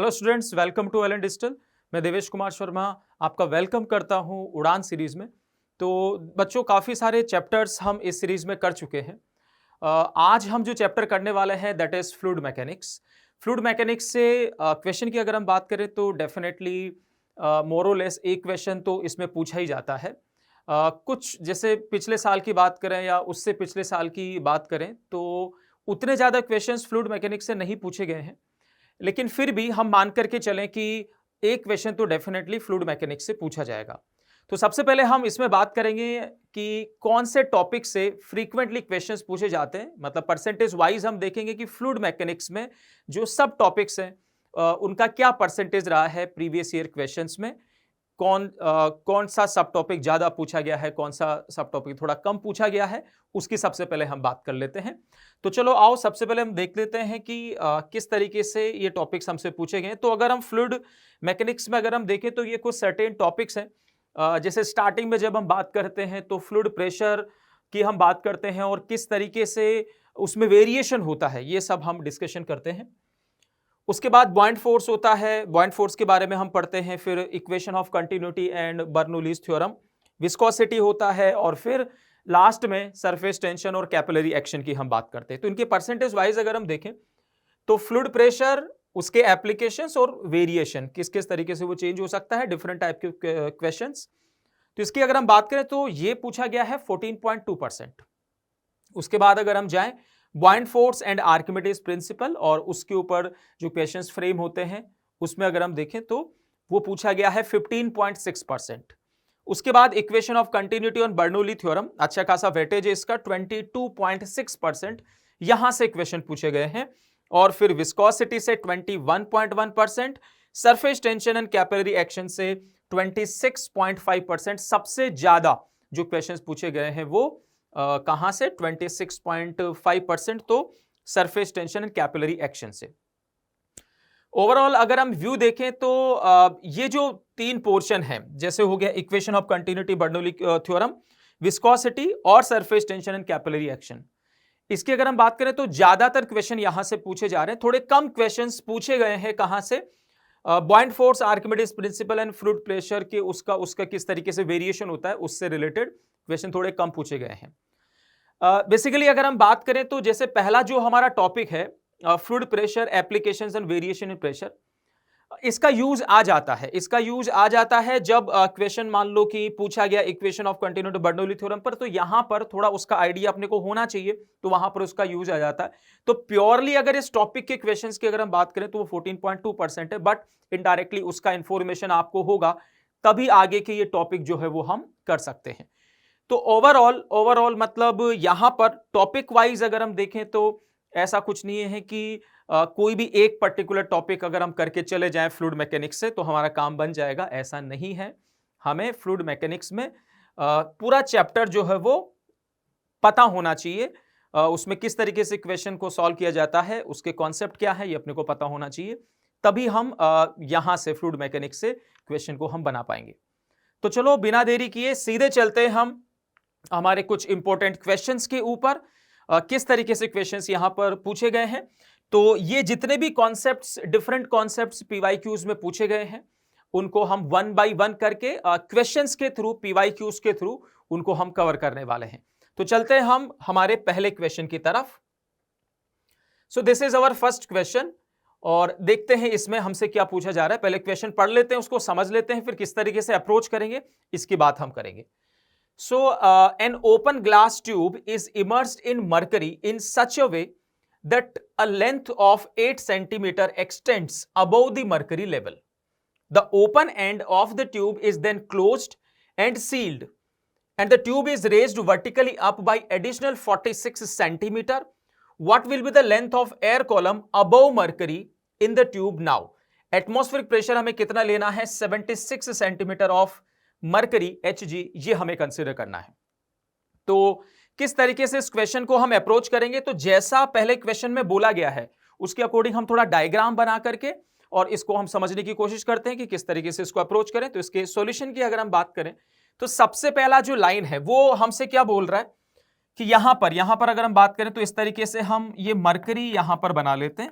Hello students, welcome to Allen Digital. मैं देवेश कुमार शर्मा आपका welcome करता हूं उड़ान सीरीज में। तो बच्चों, काफ़ी सारे चैप्टर्स हम इस सीरीज में कर चुके हैं। आज हम जो चैप्टर करने वाले हैं that is fluid mechanics. Fluid mechanics से क्वेश्चन की अगर हम बात करें तो डेफिनेटली मोर और लेस एक क्वेश्चन तो इसमें पूछा ही जाता है। कुछ जैसे पिछले साल की बात करें या उससे पिछले साल की बात करें तो उतने ज़्यादा क्वेश्चंस फ्लूइड मैकेनिक्स से नहीं पूछे गए हैं, लेकिन फिर भी हम मान करके चलें कि एक क्वेश्चन तो डेफिनेटली फ्लूइड मैकेनिक्स से पूछा जाएगा। तो सबसे पहले हम इसमें बात करेंगे कि कौन से टॉपिक से फ्रीक्वेंटली क्वेश्चंस पूछे जाते हैं, मतलब परसेंटेज वाइज हम देखेंगे कि फ्लूइड मैकेनिक्स में जो सब टॉपिक्स हैं उनका क्या परसेंटेज रहा है प्रीवियस ईयर क्वेश्चंस में। कौन सा सब टॉपिक ज्यादा पूछा गया है, कौन सा सब टॉपिक थोड़ा कम पूछा गया है, उसकी सबसे पहले हम बात कर लेते हैं। तो चलो आओ सबसे पहले हम देख लेते हैं कि किस तरीके से ये टॉपिक्स हमसे पूछे गए। तो अगर हम फ्लूइड मैकेनिक्स में अगर हम देखें तो ये कुछ सर्टेन टॉपिक्स हैं। जैसे स्टार्टिंग में जब हम बात करते हैं तो फ्लूइड प्रेशर की हम बात करते हैं और किस तरीके से उसमें वेरिएशन होता है, ये सब हम डिस्कशन करते हैं। उसके बाद बॉइंट फोर्स होता है, बॉइंट फोर्स के बारे में हम पढ़ते हैं। फिर equation of continuity and Bernoulli's theorem, viscosity होता है, और फिर लास्ट में सरफेस टेंशन और कैपिलरी एक्शन की हम बात करते हैं। तो इनके परसेंटेज वाइज अगर हम देखें तो फ्लूइड प्रेशर, उसके एप्लीकेशंस और वेरिएशन किस किस तरीके से वो चेंज हो सकता है, डिफरेंट टाइप के क्वेश्चंस। तो इसकी अगर हम बात करें तो ये पूछा गया है 14.2%। उसके बाद अगर हम जाएं बॉइंट फोर्स एंड आर्किमिडीज प्रिंसिपल, और उसके ऊपर जो क्वेश्चंस फ्रेम होते हैं उसमें अगर हम देखें तो वो पूछा गया है 15.6%। उसके बाद equation of continuity on Bernoulli theorem, अच्छा खासा वेटेज है इसका, 22.6%, यहां से क्वेश्चन पूछे गए हैं। और फिर विस्कोसिटी से 21.1%, surface tension and capillary action से 26.5%। सबसे ज्यादा जो क्वेश्चंस पूछे गए हैं वो कहां से, 26.5%, तो surface tension and capillary action से। ओवरऑल अगर हम व्यू देखें तो ये जो तीन पोर्शन है, जैसे हो गया equation of continuity, Bernoulli theorem, viscosity और surface tension and capillary action, इसकी अगर हम बात करें तो ज्यादातर क्वेश्चन यहां से पूछे जा रहे हैं। थोड़े कम क्वेश्चंस पूछे गए हैं कहां से, बॉइंट force, Archimedes principal and fluid pressure के उसका किस तरीके से वेरिएशन होता है, उससे रिलेटेड क्वेश्चन थोड़े कम पूछे गए हैं। बेसिकली अगर हम बात करें तो जैसे पहला जो हमारा टॉपिक है fluid pressure, applications and variation in pressure, इसका यूज आ जाता है जब क्वेश्चन मान लो कि पूछा गया equation of continuity Bernoulli theorem पर, तो यहां पर थोड़ा उसका आइडिया अपने को होना चाहिए, तो वहां पर उसका यूज आ जाता है। तो प्योरली अगर इस टॉपिक के क्वेश्चंस की अगर हम बात करें तो वो 14.2% है, बट इनडायरेक्टली उसका इंफॉर्मेशन आपको होगा तभी आगे के ये टॉपिक जो है वो हम कर सकते हैं। तो ओवरऑल मतलब यहां पर टॉपिक वाइज अगर हम देखें तो ऐसा कुछ नहीं है कि कोई भी एक पर्टिकुलर टॉपिक अगर हम करके चले जाएं फ्लूइड मैकेनिक्स से तो हमारा काम बन जाएगा, ऐसा नहीं है। हमें फ्लूइड मैकेनिक्स में पूरा चैप्टर जो है वो पता होना चाहिए, उसमें किस तरीके से क्वेश्चन को सॉल्व किया जाता है, उसके कॉन्सेप्ट क्या है, ये अपने को पता होना चाहिए, तभी हम यहां से फ्लूइड मैकेनिक्स से क्वेश्चन को हम बना पाएंगे। तो चलो बिना देरी किए सीधे चलते हैं हम हमारे कुछ इंपॉर्टेंट क्वेश्चंस के ऊपर। किस तरीके से क्वेश्चंस यहां पर पूछे गए हैं, तो ये जितने भी कॉन्सेप्ट्स, डिफरेंट कॉन्सेप्ट्स पीवाईक्यूज में पूछे गए हैं उनको हम वन बाय वन करके क्वेश्चंस के थ्रू, पीवाईक्यूज के थ्रू उनको हम कवर करने वाले हैं। तो चलते हैं हम हमारे पहले क्वेश्चन की तरफ। सो this is our first question, और देखते हैं इसमें हमसे क्या पूछा जा रहा है। पहले क्वेश्चन पढ़ लेते हैं, उसको समझ लेते हैं, फिर किस तरीके से अप्रोच करेंगे इसकी बात हम करेंगे। So, an open glass tube is immersed in mercury in such a way that a length of 8 centimeter extends above the mercury level. The open end of the tube is then closed and sealed, and the tube is raised vertically up by additional 46 centimeter. What will be the length of air column above mercury in the tube now? Atmospheric pressure हमें कितना लेना है, 76 centimeter of mercury Hg, ये हमें consider करना है। तो किस तरीके से इस क्वेश्चन को हम अप्रोच करेंगे, तो जैसा पहले क्वेश्चन में बोला गया है उसके अकॉर्डिंग हम थोड़ा डायग्राम बना करके और इसको हम समझने की कोशिश करते हैं कि किस तरीके से इसको अप्रोच करें। तो इसके सॉल्यूशन की अगर हम बात करें तो सबसे पहला जो लाइन है वो हमसे क्या बोल रहा है कि यहां पर अगर हम बात करें तो इस तरीके से हम ये मरकरी यहां पर बना लेते हैं,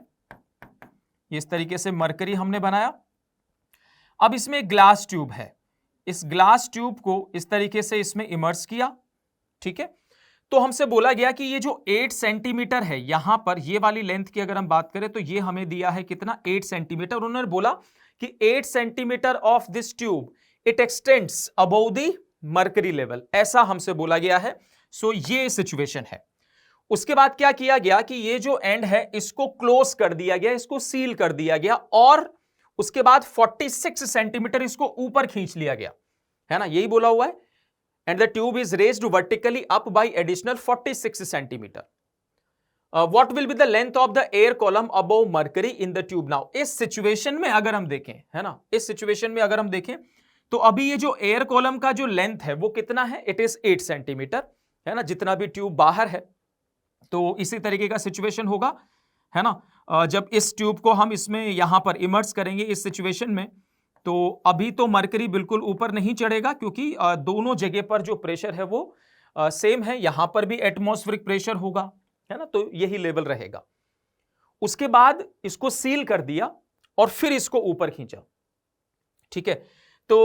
इस तरीके से मरकरी हमने बनाया। अब इसमें एक ग्लास ट्यूब है, इस ग्लास ट्यूब को इस तरीके से इसमें इमर्स किया, ठीक है। तो हमसे बोला गया कि ये जो 8 सेंटीमीटर है यहां पर, ये वाली लेंथ की अगर हम बात करें तो ये हमें दिया है कितना, 8 सेंटीमीटर। उन्होंने बोला कि 8 centimetre of this tube it extends above the mercury level, ऐसा हमसे बोला गया है। सो ये सिचुएशन है। उसके बाद क्या किया गया कि ये जो एंड है इसको क्लोज कर दिया गया, इसको सील कर दिया गया, और उसके बाद 46 सेंटीमीटर इसको ऊपर खींच लिया गया, है ना, यही बोला हुआ है। And the tube is raised vertically up by additional 46 centimetre. What will be the length of the air column above mercury in the tube now. इस सिचुएशन में अगर हम देखें, है ना, इस सिचुएशन में अगर हम देखें तो अभी ये जो एयर कॉलम का जो लेंथ है वो कितना है, इट इज 8 सेंटीमीटर, है ना, जितना भी ट्यूब बाहर है। तो इसी तरीके का सिचुएशन होगा, है ना, जब इस ट्यूब को हम इसमें यहां पर इमर्स करेंगे इस सिचुएशन में, तो अभी तो मरकरी बिल्कुल ऊपर नहीं चढ़ेगा क्योंकि दोनों जगह पर जो प्रेशर है वो सेम है। यहां पर भी एटमॉस्फेरिक प्रेशर होगा, है ना, तो यही लेवल रहेगा। उसके बाद इसको सील कर दिया और फिर इसको ऊपर खींचा, ठीक है। तो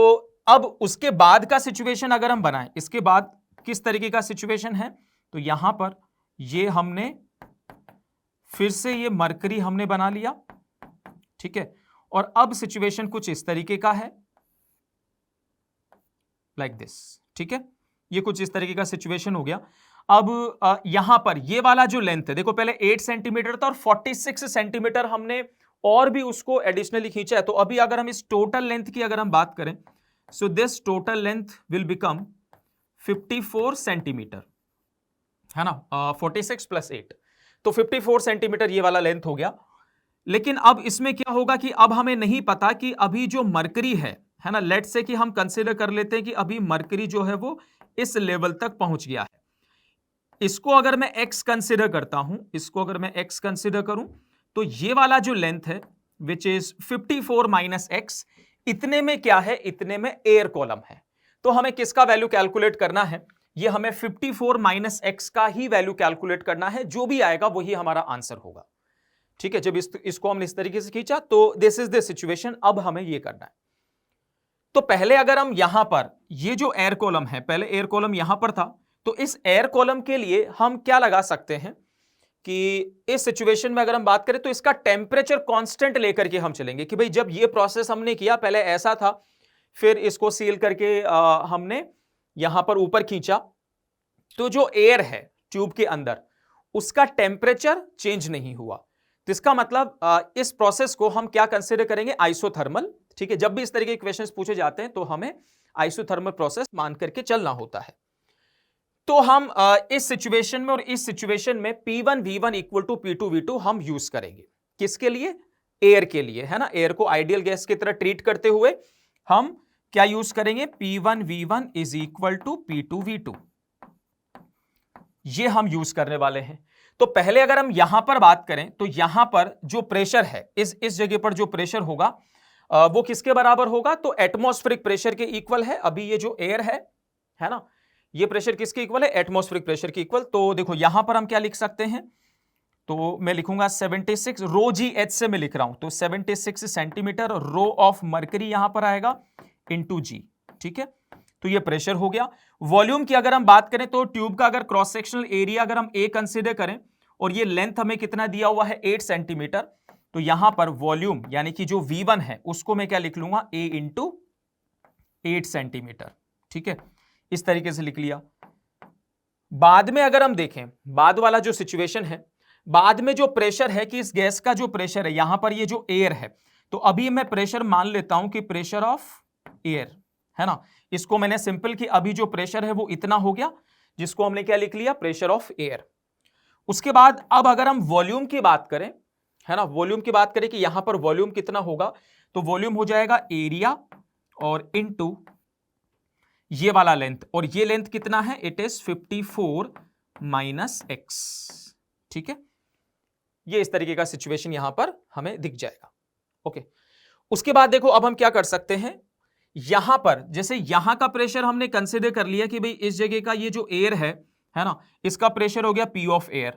अब उसके बाद का सिचुएशन अगर हम बनाएं, इसके बाद किस तरीके का सिचुएशन है, तो यहां पर ये हमने फिर से ये मरकरी हमने बना लिया, ठीक है। और अब सिचुएशन कुछ इस तरीके का है, लाइक दिस, ठीक है। ये कुछ इस तरीके का सिचुएशन हो गया। अब यहां पर ये वाला जो लेंथ है, देखो पहले 8 सेंटीमीटर था और 46 सेंटीमीटर हमने और भी उसको एडिशनली खींचा है। तो अभी अगर हम इस टोटल लेंथ की अगर हम बात करें, so this total length will become 54 centimetre, है ना, 46 प्लस 8, तो 54 सेंटीमीटर ये वाला लेंथ हो गया। लेकिन अब इसमें क्या होगा कि अब हमें नहीं पता कि अभी जो मरकरी है ना, लेट से कि हम कंसीडर कर लेते हैं कि अभी मरकरी जो है वो इस लेवल तक पहुंच गया है। इसको अगर मैं x कंसीडर करता हूं, इसको अगर मैं x कंसीडर करूं, तो ये वाला जो लेंथ है विच इज 54 माइनस x, इतने में क्या है, इतने में एयर कॉलम है। तो हमें किसका वैल्यू कैलकुलेट करना है, ये हमें 54 माइनस x का ही वैल्यू कैलकुलेट करना है, जो भी आएगा वही हमारा आंसर होगा, ठीक है। जब इसको हमने इस तरीके से खींचा तो दिस इज द सिचुएशन, अब हमें ये करना है। तो पहले अगर हम यहां पर ये जो एयर कॉलम है, पहले एयर कॉलम यहां पर था, तो इस एयर कॉलम के लिए हम क्या लगा सकते हैं कि इस सिचुएशन में अगर हम बात करें तो इसका टेम्परेचर कांस्टेंट लेकर के हम चलेंगे कि भाई जब ये प्रोसेस हमने किया, पहले ऐसा था, फिर इसको सील करके हमने यहां पर ऊपर खींचा, तो जो एयर है ट्यूब के अंदर उसका टेम्परेचर चेंज नहीं हुआ। तो इसका मतलब इस प्रोसेस को हम क्या कंसीडर करेंगे, आइसोथर्मल, ठीक है। जब भी इस तरीके के क्वेश्चंस पूछे जाते हैं तो हमें आइसोथर्मल प्रोसेस मान करके चलना होता है। तो हम इस सिचुएशन में और इस सिचुएशन में P1V1 इक्वल टू P2V2 हम यूज करेंगे, किसके लिए, एयर के लिए, है ना। एयर को आइडियल गैस की तरह ट्रीट करते हुए हम क्या यूज करेंगे, P1V1 is equal to P2V2, ये हम यूज करने वाले हैं। तो पहले अगर हम यहां पर बात करें तो यहां पर जो प्रेशर है, इस जगह पर जो प्रेशर होगा वो किसके बराबर होगा, तो एटमॉस्फेरिक प्रेशर के इक्वल है। अभी ये जो एयर है ना, ये प्रेशर किसके इक्वल है, एटमॉस्फेरिक प्रेशर के इक्वल। तो देखो यहां पर हम क्या लिख सकते हैं, तो मैं लिखूंगा 76 रो जी एच से मैं लिख रहा हूं, तो 76 सेंटीमीटर रो ऑफ मरकरी यहां पर आएगा इंटू जी, ठीक है। तो ये प्रेशर हो गया। वॉल्यूम की अगर हम बात करें तो ट्यूब का अगर क्रॉस सेक्शनल एरिया अगर हम ए कंसीडर करें और ये लेंथ हमें कितना दिया हुआ है, 8 सेंटीमीटर, तो यहां पर वॉल्यूम यानी कि जो V1 है उसको मैं क्या लिख लूंगा, A इंटू 8 सेंटीमीटर, ठीक है, इस तरीके से लिख लिया। बाद में अगर हम देखें, बाद वाला जो सिचुएशन है, बाद में जो प्रेशर है कि इस गैस का जो प्रेशर है, यहां पर ये जो एयर है, तो अभी मैं प्रेशर मान लेता हूं कि प्रेशर ऑफ एयर, है ना, इसको मैंने सिंपल कि अभी जो प्रेशर है वो इतना हो गया, जिसको हमने क्या लिख लिया, प्रेशर ऑफ एयर। उसके बाद अब अगर हम वॉल्यूम की बात करें, है ना, वॉल्यूम की बात करें कि यहां पर वॉल्यूम कितना होगा, तो वॉल्यूम हो जाएगा एरिया और इनटू ये वाला लेंथ, और ये लेंथ कितना है, इट इज 54 माइनस एक्स, ठीक है। ये इस तरीके का सिचुएशन यहां पर हमें दिख जाएगा, ओके। उसके बाद देखो अब हम क्या कर सकते हैं, यहां पर जैसे यहां का प्रेशर हमने कंसीडर कर लिया कि भाई इस जगह का ये जो एयर है ना, इसका प्रेशर हो गया P ऑफ एयर,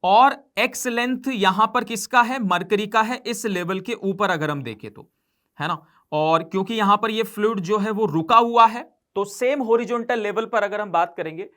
और x लेंथ यहां पर किसका है, मरकरी का है, इस लेवल के ऊपर अगर हम देखें तो, है ना। और क्योंकि यहां पर ये फ्लूइड जो है वो रुका हुआ है, तो सेम हॉरिजॉन्टल लेवल पर अगर हम बात करेंगे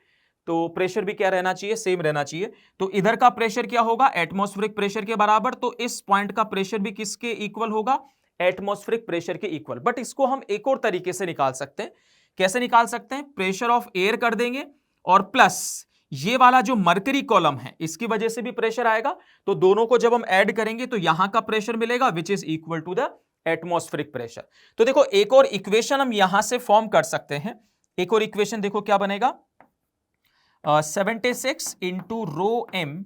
तो प्रेशर भी क्या रहना चाहिए, सेम रहना चाहिए। तो इधर का प्रेशर क्या होगा, एटमॉस्फेरिक प्रेशर के बराबर, तो इस पॉइंट का प्रेशर भी किसके इक्वल होगा, एटमॉस्फेरिक प्रेशर के इक्वल। बट इसको हम एक और तरीके से निकाल सकते हैं। कैसे निकाल सकते हैं, प्रेशर ऑफ एयर कर देंगे और प्लस ये वाला जो मरकरी कॉलम है इसकी वजह से भी प्रेशर आएगा, तो दोनों को जब हम ऐड करेंगे तो यहां का प्रेशर मिलेगा which is equal to the atmospheric pressure. तो देखो एक और इक्वेशन हम यहां से फॉर्म कर सकते हैं। एक और इक्वेशन देखो क्या बनेगा, 76 इंटू रो एम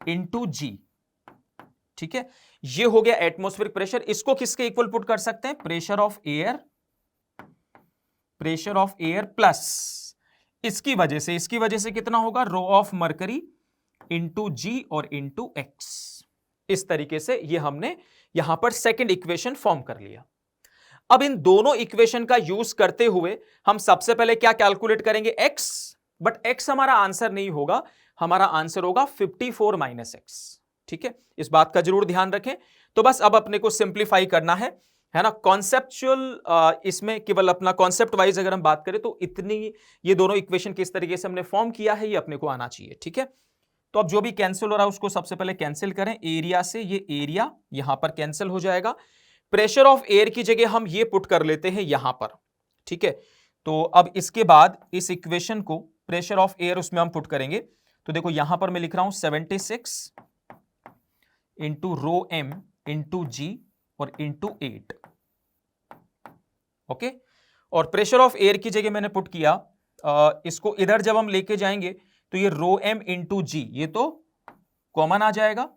इंटू जी, ठीक है। ये हो गया एटमॉस्फेरिक प्रेशर। इसको किसके इक्वल पुट कर सकते हैं, प्रेशर ऑफ एयर प्लस इसकी वजह से कितना होगा, row of mercury into g और इंटू एक्स। इस तरीके से ये हमने यहां पर सेकंड इक्वेशन फॉर्म कर लिया। अब इन दोनों इक्वेशन का यूज करते हुए हम सबसे पहले क्या कैलकुलेट करेंगे, एक्स। बट एक्स हमारा आंसर नहीं होगा, हमारा आंसर होगा 54 माइनस एक्स, ठीक है। इस बात का जरूर ध्यान रखें। तो बस अब अपने को सिंप्लीफाई करना है ना। कॉन्सेप्चुअल इसमें केवल अपना कॉन्सेप्ट वाइज अगर हम बात करें तो इतनी, ये दोनों इक्वेशन किस तरीके से हमने फॉर्म किया है ये अपने को आना चाहिए, ठीक है। तो अब जो भी कैंसिल हो रहा है उसको सबसे पहले कैंसिल करें। एरिया से ये एरिया यहां पर कैंसिल हो जाएगा। प्रेशर ऑफ एयर की जगह हम ये पुट कर लेते हैं यहां पर, ठीक है। तो अब इसके बाद इस इक्वेशन को प्रेशर ऑफ एयर उसमें हम पुट करेंगे। तो देखो यहां पर मैं लिख रहा हूं 76 into rho M into g और इंटू 8, ओके। और प्रेशर ऑफ एयर की जगह मैंने पुट किया, इसको इधर जब हम लेके जाएंगे तो ये रो एम इंटू जी ये तो कॉमन आ जाएगा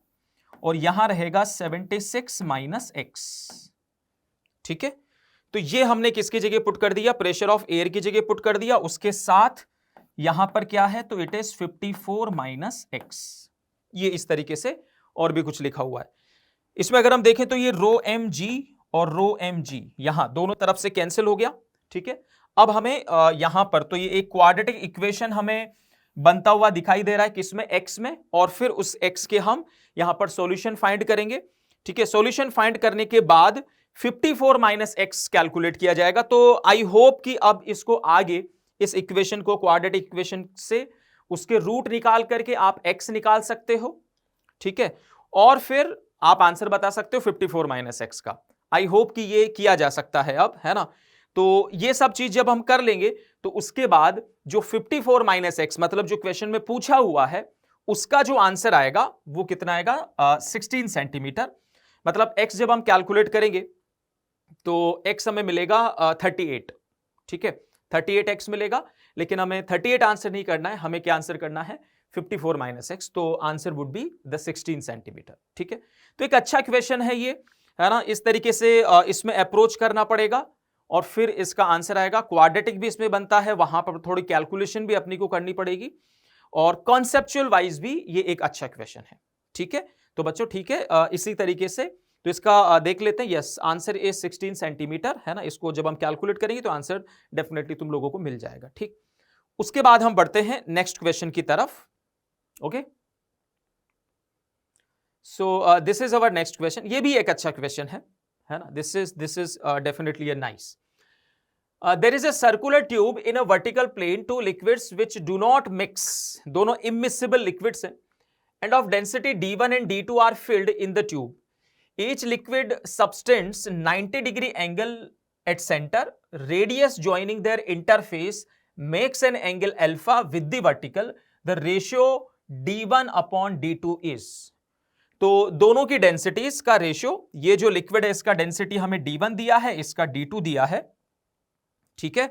और यहां रहेगा 76 माइनस एक्स, ठीक है। तो ये हमने किसकी जगह पुट कर दिया, प्रेशर ऑफ एयर की जगह पुट कर दिया। उसके साथ यहां पर क्या है, तो इट इज 54 माइनस एक्स। ये इस तरीके से और भी कुछ लिखा हुआ है इसमें। अगर हम देखें तो ये रो एम जी और रो एम जी यहां दोनों तरफ से कैंसिल हो गया, ठीक है। अब हमें यहां पर तो ये एक क्वाड्रेटिक इक्वेशन हमें बनता हुआ दिखाई दे रहा है किसमें, एक्स में। और फिर उस एक्स के हम यहां पर सॉल्यूशन फाइंड करेंगे, ठीक है। सॉल्यूशन फाइंड करने के बाद 54 माइनस एक्स कैलकुलेट किया जाएगा। तो आई होप कि अब इसको आगे इस इक्वेशन को क्वाड्रेटिक इक्वेशन से उसके रूट निकाल करके आप एक्स निकाल सकते हो, ठीक है। और फिर आप आंसर बता सकते हो 54 माइनस एक्स का। आई होप कि ये किया जा सकता है अब, है ना। तो ये सब चीज जब हम कर लेंगे तो उसके बाद जो 54 माइनस एक्स मतलब जो क्वेश्चन में पूछा हुआ है उसका जो आंसर आएगा वो कितना आएगा, 16 सेंटीमीटर। मतलब एक्स जब हम कैलकुलेट करेंगे तो एक्स हमें मिलेगा 38, ठीक है। 38 एक्स मिलेगा, लेकिन हमें 38 आंसर नहीं करना है, हमें क्या आंसर करना है, 54 माइनस एक्स। तो answer would be the 16 centimetre, ठीक है। तो एक अच्छा क्वेश्चन है ये, है ना। इस तरीके से इसमें अप्रोच करना पड़ेगा और फिर इसका आंसर आएगा। क्वाड्रेटिक भी इसमें बनता है, वहां पर थोड़ी कैलकुलेशन भी अपनी को करनी पड़ेगी और कॉन्सेप्चुअल वाइज भी ये एक अच्छा क्वेश्चन है, ठीक है। तो बच्चों ठीक है, इसी तरीके से तो इसका देख लेते हैं। यस, आंसर इज 16 सेंटीमीटर, है ना। इसको जब हम कैलकुलेट करेंगे तो आंसर डेफिनेटली तुम लोगों को मिल जाएगा, ठीक। उसके बाद हम बढ़ते हैं नेक्स्ट क्वेश्चन की तरफ, okay. So this is our next question. ये भी एक अच्छा क्वेश्चन है ना। This is definitely a nice. There is a circular tube in a vertical plane, two liquids which do not mix, दोनों immiscible liquids हैं, and of density D1 and D2 are filled in the tube. Each liquid subtends 90-degree angle at center. Radius joining their interface makes an angle alpha with the vertical. The ratio D1 upon D2 is. तो दोनों की densities का ratio, ये जो liquid है इसका density हमें D1 दिया है, इसका D2 दिया है, ठीक है।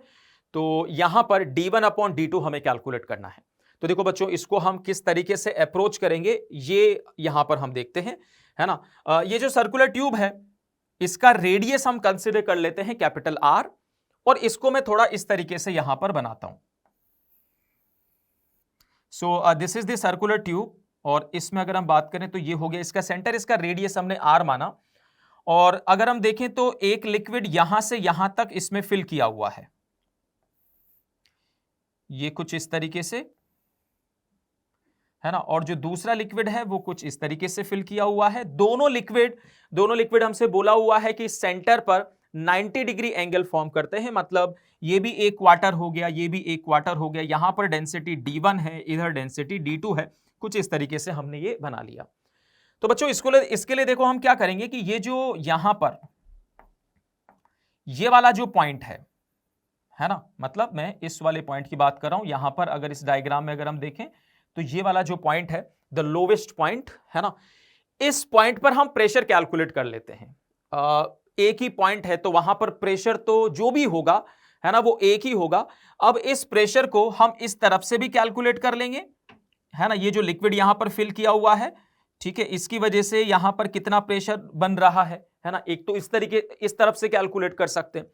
तो यहां पर D1 अपॉन D2 हमें कैलकुलेट करना है। तो देखो बच्चों, इसको हम किस तरीके से अप्रोच करेंगे ये यहां पर हम देखते हैं, है ना। ये जो सर्कुलर ट्यूब है इसका रेडियस हम कंसीडर कर लेते हैं कैपिटल R, और इसको मैं थोड़ा इस तरीके से यहां पर बनाता हूं। सो this is the circular tube, और इसमें अगर हम बात करें तो ये हो गया इसका सेंटर, इसका रेडियस हमने R माना। और अगर हम देखें तो एक लिक्विड यहां से यहां तक इसमें फिल किया हुआ है, ये कुछ इस तरीके से, है ना, और जो दूसरा लिक्विड है वो कुछ इस तरीके से फिल किया हुआ है। दोनों लिक्विड हमसे बोला हुआ है कि सेंटर पर 90 डिग्री एंगल फॉर्म करते हैं, मतलब ये भी एक क्वार्टर हो गया, ये भी एक क्वार्टर हो गया, यहां पर डेंसिटी D1 है, इधर डेंसिटी D2 है, कुछ इस तरीके से हमने ये बना लिया। तो बच्चों इसके लिए देखो हम क्या करेंगे कि ये जो यहां पर ये वाला जो पॉइंट है ना, मतलब मैं इस वाले पॉइंट की बात कर रहा हूं, यहां पर अगर इस डायग्राम में अगर हम देखें तो ये वाला जो पॉइंट है द लोवेस्ट पॉइंट है ना, इस पॉइंट पर हम प्रेशर कैलकुलेट कर लेते हैं। एक ही पॉइंट है तो वहां पर प्रेशर तो जो भी होगा है ना वो एक ही होगा। अब इस प्रेशर को हम इस तरफ से भी कैलकुलेट कर लेंगे, है ना, ये जो लिक्विड यहां पर फिल किया हुआ है, ठीक है, इसकी वजह से यहां पर कितना प्रेशर बन रहा है ना, एक तो इस तरफ से कैलकुलेट कर सकते हैं।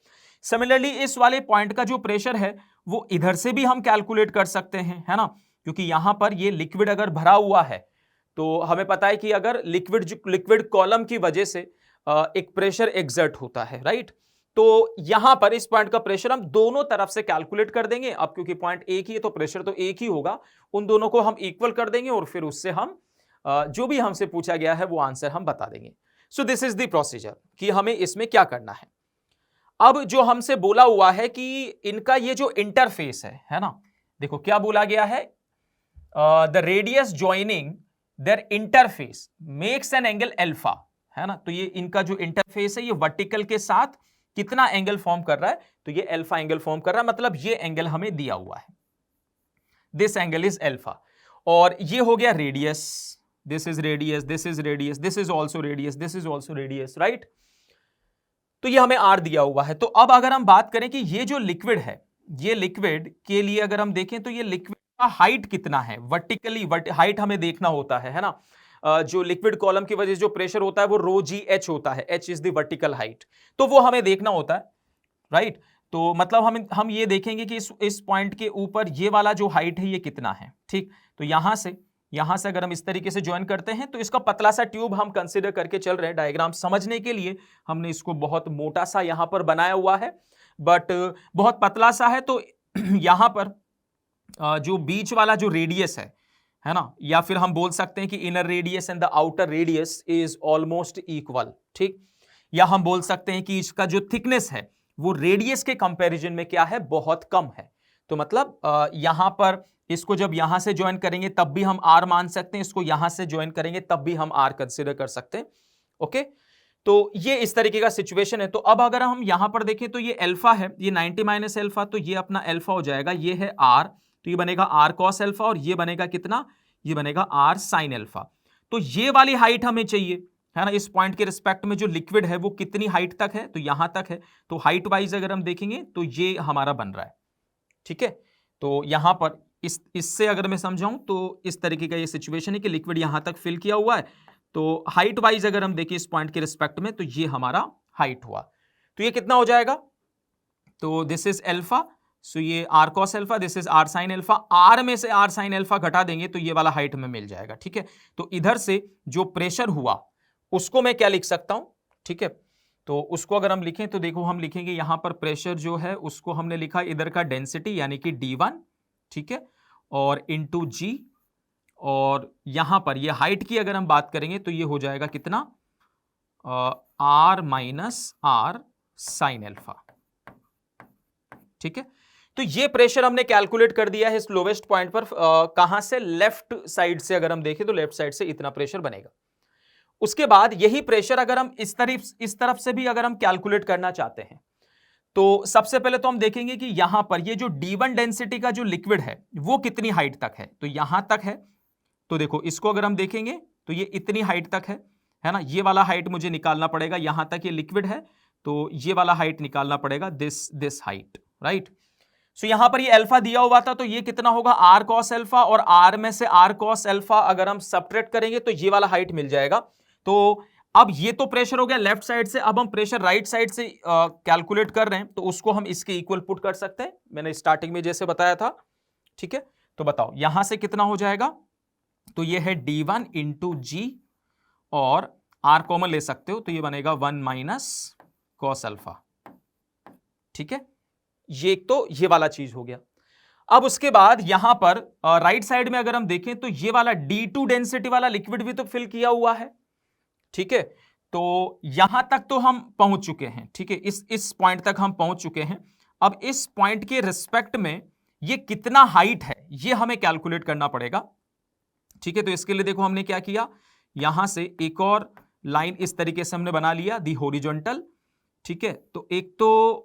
सिमिलरली इस वाले पॉइंट का जो प्रेशर है वो इधर से भी हम कैलकुलेट कर सकते हैं, है ना, क्योंकि यहां पर ये लिक्विड अगर भरा हुआ है तो हमें पता है कि अगर लिक्विड कॉलम की वजह से एक प्रेशर एग्जर्ट होता है, राइट। तो यहां पर इस पॉइंट का प्रेशर हम दोनों तरफ से कैलकुलेट कर देंगे। अब क्योंकि पॉइंट एक ही है तो प्रेशर तो एक ही होगा, उन दोनों को हम इक्वल कर देंगे और फिर उससे हम जो भी हमसे पूछा गया है वो आंसर हम बता देंगे। सो दिस इज द प्रोसीजर कि हमें इसमें क्या करना है। अब जो हमसे बोला हुआ है कि इनका ये जो इंटरफेस है ना, देखो क्या बोला गया है, the radius joining there interface makes an angle alpha, है ना, तो ये इनका जो इंटरफेस है ये वर्टिकल के साथ कितना एंगल फॉर्म कर रहा है, तो ये अल्फा एंगल फॉर्म कर रहा है, मतलब ये एंगल हमें दिया हुआ है, दिस एंगल इज अल्फा। और ये हो गया radius, this is radius, this is radius, this is also radius, this is also radius, right. तो ये हमें आर दिया हुआ है। तो अब अगर हम बात करें कि ये जो लिक्विड है, ये लिक्विड के लिए अगर हम देखें तो ये लिक्विड का हाइट कितना है, वर्टिकली हाइट हमें देखना होता है ना। जो लिक्विड कॉलम की वजह से जो प्रेशर होता है वो रो जी एच होता है, H is the vertical height, तो वो हमें देखना होता है, राइट। तो मतलब हम ये देखेंगे कि इस पॉइंट के ऊपर ये वाला जो हाइट है ये कितना है, ठीक। तो यहां से अगर हम इस तरीके से ज्वाइन करते हैं तो इसका पतला सा ट्यूब हम कंसीडर करके चल रहे हैं। डायग्राम समझने के लिए हमने इसको बहुत मोटा सा यहां पर बनाया हुआ है, बट बहुत पतला सा है। तो यहां पर जो बीच वाला जो रेडियस है ना, या फिर हम बोल सकते हैं कि inner radius and the outer radius is almost equal, ठीक। या हम बोल सकते हैं कि इसका जो थिकनेस है वो रेडियस के कंपैरिजन में क्या है, बहुत कम है। तो मतलब यहां पर इसको जब यहां से ज्वाइन करेंगे तब भी हम आर मान सकते हैं, इसको यहां से ज्वाइन करेंगे तब भी हम आर कंसीडर कर सकते हैं, ओके। तो ये इस तरीके का सिचुएशन है। तो अब अगर हम यहां पर देखें तो ये अल्फा है, ये 90 माइनस अल्फा, तो ये अपना अल्फा हो जाएगा, ये है आर, तो ये बनेगा आर कॉस अल्फा, और ये बनेगा कितना, ये बनेगा आर साइन अल्फा। तो ये वाली हाइट हमें चाहिए, है ना, इस पॉइंट के रिस्पेक्ट में जो लिक्विड है वो कितनी हाइट तक है, तो यहां तक है। तो हाइट वाइज अगर हम देखेंगे तो ये हमारा बन रहा है, ठीक है। तो यहां पर इससे अगर मैं समझाऊं तो इस तरीके का ये सिचुएशन है कि लिक्विड यहां तक फिल किया हुआ है, तो हाइट वाइज अगर हम देखें इस पॉइंट के रिस्पेक्ट में तो ये हमारा हाइट हुआ। तो ये कितना हो जाएगा, तो दिस इज अल्फा, सो ये R cos alpha, this is R sine alpha. R में से आर साइन अल्फा घटा देंगे तो ये वाला हाइट में मिल जाएगा, ठीक है। तो इधर से जो प्रेशर हुआ उसको मैं क्या लिख सकता हूं, ठीक है। तो उसको अगर हम लिखें तो देखो हम लिखेंगे यहां पर प्रेशर जो है उसको हमने लिखा इधर का डेंसिटी यानी कि D1, ठीक है, और इंटू जी, और यहां पर ये हाइट की अगर हम बात करेंगे तो ये हो जाएगा कितना, R minus R sine alpha, ठीक है। तो ये प्रेशर हमने कैलकुलेट कर दिया है इस लोवेस्ट पॉइंट पर। कहां से, लेफ्ट साइड से अगर हम देखें तो लेफ्ट साइड से इतना प्रेशर बनेगा। उसके बाद यही प्रेशर अगर हम इस तरफ से भी अगर हम कैलकुलेट करना चाहते हैं तो सबसे पहले तो हम देखेंगे कि यहां पर ये जो D1 डेंसिटी का जो लिक्विड है वो कितनी हाइट तक है, तो यहां तक है। तो देखो इसको अगर हम देखेंगे तो ये इतनी हाइट तक है ना, ये वाला हाइट मुझे निकालना पड़ेगा, यहां तक ये लिक्विड है तो ये वाला हाइट निकालना पड़ेगा, दिस हाइट, राइट। सो यहां पर ये अल्फा दिया हुआ था तो ये कितना होगा, आर कॉस अल्फा, और आर में से आर कॉस अल्फा अगर हम सब्ट्रैक्ट करेंगे तो ये वाला हाइट मिल जाएगा। तो अब ये तो प्रेशर हो गया लेफ्ट साइड से, अब हम प्रेशर राइट साइड से कैलकुलेट कर रहे हैं तो उसको हम इसके इक्वल पुट कर सकते हैं, मैंने स्टार्टिंग में जैसे बताया था, ठीक है। तो बताओ यहां से कितना हो जाएगा, तो ये है D1 इंटू जी, और आर कॉमन ले सकते हो तो ये बनेगा 1 माइनस कॉस अल्फा, ठीक है। ये एक तो ये वाला चीज हो गया। अब उसके बाद यहां पर राइट साइड में अगर हम देखें तो ये वाला D2 डेंसिटी वाला लिक्विड भी तो फिल किया हुआ है, ठीक है। तो यहां तक तो हम पहुंच चुके हैं, ठीक है, इस पॉइंट तक हम पहुंच चुके हैं। अब इस पॉइंट के रिस्पेक्ट में ये कितना हाइट है ये हमें कैलकुलेट करना पड़ेगा, ठीक है। तो इसके लिए देखो हमने क्या किया, यहां से एक और लाइन इस तरीके से हमने बना लिया, दी हॉरिजॉन्टल, ठीक है। तो एक तो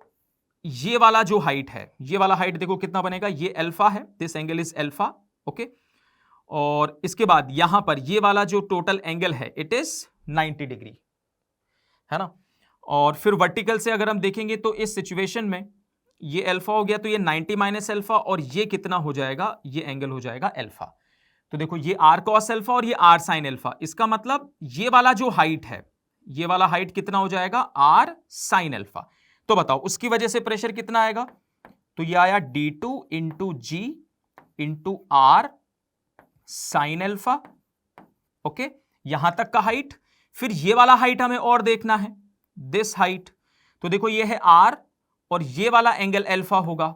ये वाला जो हाइट है, ये वाला हाइट देखो कितना बनेगा, ये अल्फा है, this angle is alpha, okay. और इसके बाद यहां पर ये वाला जो टोटल एंगल है इट इज 90 डिग्री, है ना। और फिर वर्टिकल से अगर हम देखेंगे तो इस सिचुएशन में ये अल्फा हो गया, तो ये 90 माइनस अल्फा, और ये कितना हो जाएगा, ये एंगल हो जाएगा अल्फा। तो देखो ये आर कॉस अल्फा और ये आर साइन अल्फा, इसका मतलब ये वाला जो हाइट है, ये वाला हाइट कितना हो जाएगा, आर साइन अल्फा। तो बताओ उसकी वजह से प्रेशर कितना आएगा, तो ये आया D2 into g into R sine alpha, okay, यहां तक का हाइट। फिर ये वाला हाइट हमें और देखना है, दिस हाइट। तो देखो ये है आर और ये वाला एंगल अल्फा होगा,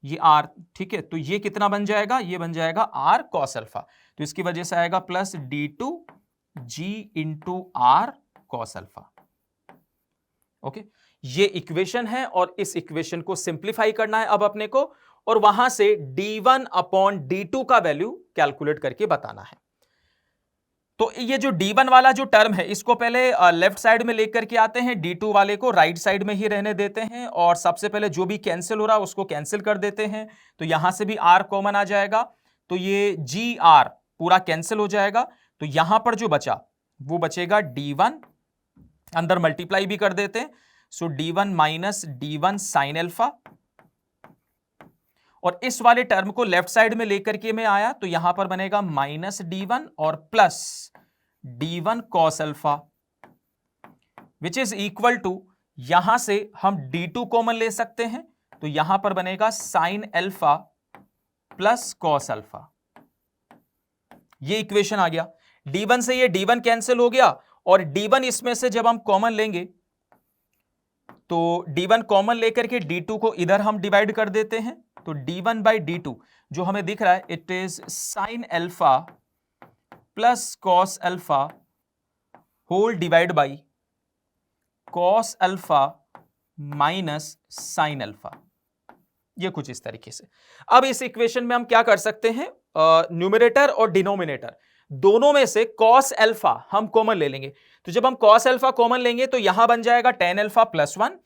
ये आर, ठीक है। तो ये कितना बन जाएगा, ये बन जाएगा आर कॉस अल्फा। तो इसकी वजह से आएगा plus D2 g into R cos alpha, okay. ये इक्वेशन है और इस इक्वेशन को सिंप्लीफाई करना है अब अपने को, और वहां से D1 अपॉन D2 का वैल्यू कैलकुलेट करके बताना है। तो ये जो D1 वाला जो टर्म है इसको पहले लेफ्ट साइड में लेकर के आते हैं, D2 वाले को राइट साइड में ही रहने देते हैं, और सबसे पहले जो भी कैंसिल हो रहा है उसको कैंसिल कर देते हैं। तो यहां से भी R कॉमन आ जाएगा, तो ये GR पूरा कैंसिल हो जाएगा। तो यहां पर जो बचा वो बचेगा D1, अंदर मल्टीप्लाई भी कर देते हैं, सो D1 minus D1 sine alpha, और इस वाले टर्म को लेफ्ट साइड में लेकर के मैं आया तो यहां पर बनेगा माइनस D1 और plus D1 cos alpha, which is equal to, यहां से हम D2 कॉमन ले सकते हैं, तो यहां पर बनेगा sign alpha plus cos alpha. ये इक्वेशन आ गया। D1 से ये D1 कैंसिल हो गया, और D1 इसमें से जब हम कॉमन लेंगे तो D1 कॉमन लेकर के D2 को इधर हम डिवाइड कर देते हैं, तो D1 बाई D2 जो हमें दिख रहा है it is sine alpha plus cos alpha whole divide by cos alpha minus sine alpha, ये कुछ इस तरीके से। अब इस इक्वेशन में हम क्या कर सकते हैं, न्यूमरेटर और डिनोमिनेटर दोनों में से कॉस अल्फा हम कॉमन ले लेंगे। तो जब हम कॉस अल्फा कॉमन लेंगे तो यहां बन जाएगा टेन अल्फा प्लस 1,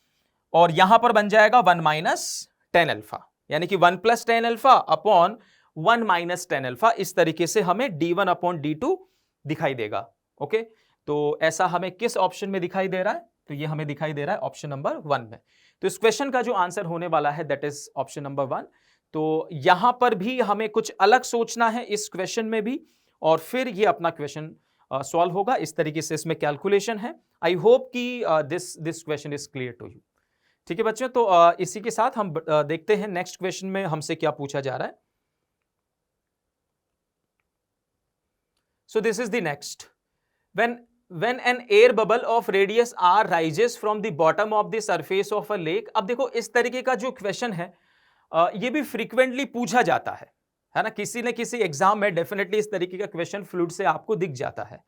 और यहां पर बन जाएगा 1 माइनस टेन अल्फा, यानी कि 1 plus tan alpha upon 1 minus tan alpha. इस तरीके से हमें D1 अपॉन D2 दिखाई देगा, ओके। तो ऐसा हमें किस ऑप्शन में दिखाई दे रहा है, तो ये हमें दिखाई दे रहा है ऑप्शन नंबर 1 में। तो इस क्वेश्चन का जो आंसर होने वाला है दैट इज ऑप्शन नंबर 1। तो यहां पर भी हमें कुछ अलग सोचना है इस क्वेश्चन में भी, और फिर ये अपना क्वेश्चन सॉल्व होगा। इस तरीके से इसमें कैलकुलेशन है। आई होप कि this question is clear to you, ठीक है बच्चों। तो इसी के साथ हम देखते हैं नेक्स्ट क्वेश्चन में हमसे क्या पूछा जा रहा है। सो this is the next, when an air bubble of radius r rises from the bottom of the surface of a lake। अब देखो इस तरीके का जो क्वेश्चन है ये भी फ्रीक्वेंटली पूछा जाता है ना, किसी न किसी एग्जाम में डेफिनेटली इस तरीके का क्वेश्चन फ्लूइड से आपको दिख जाता है।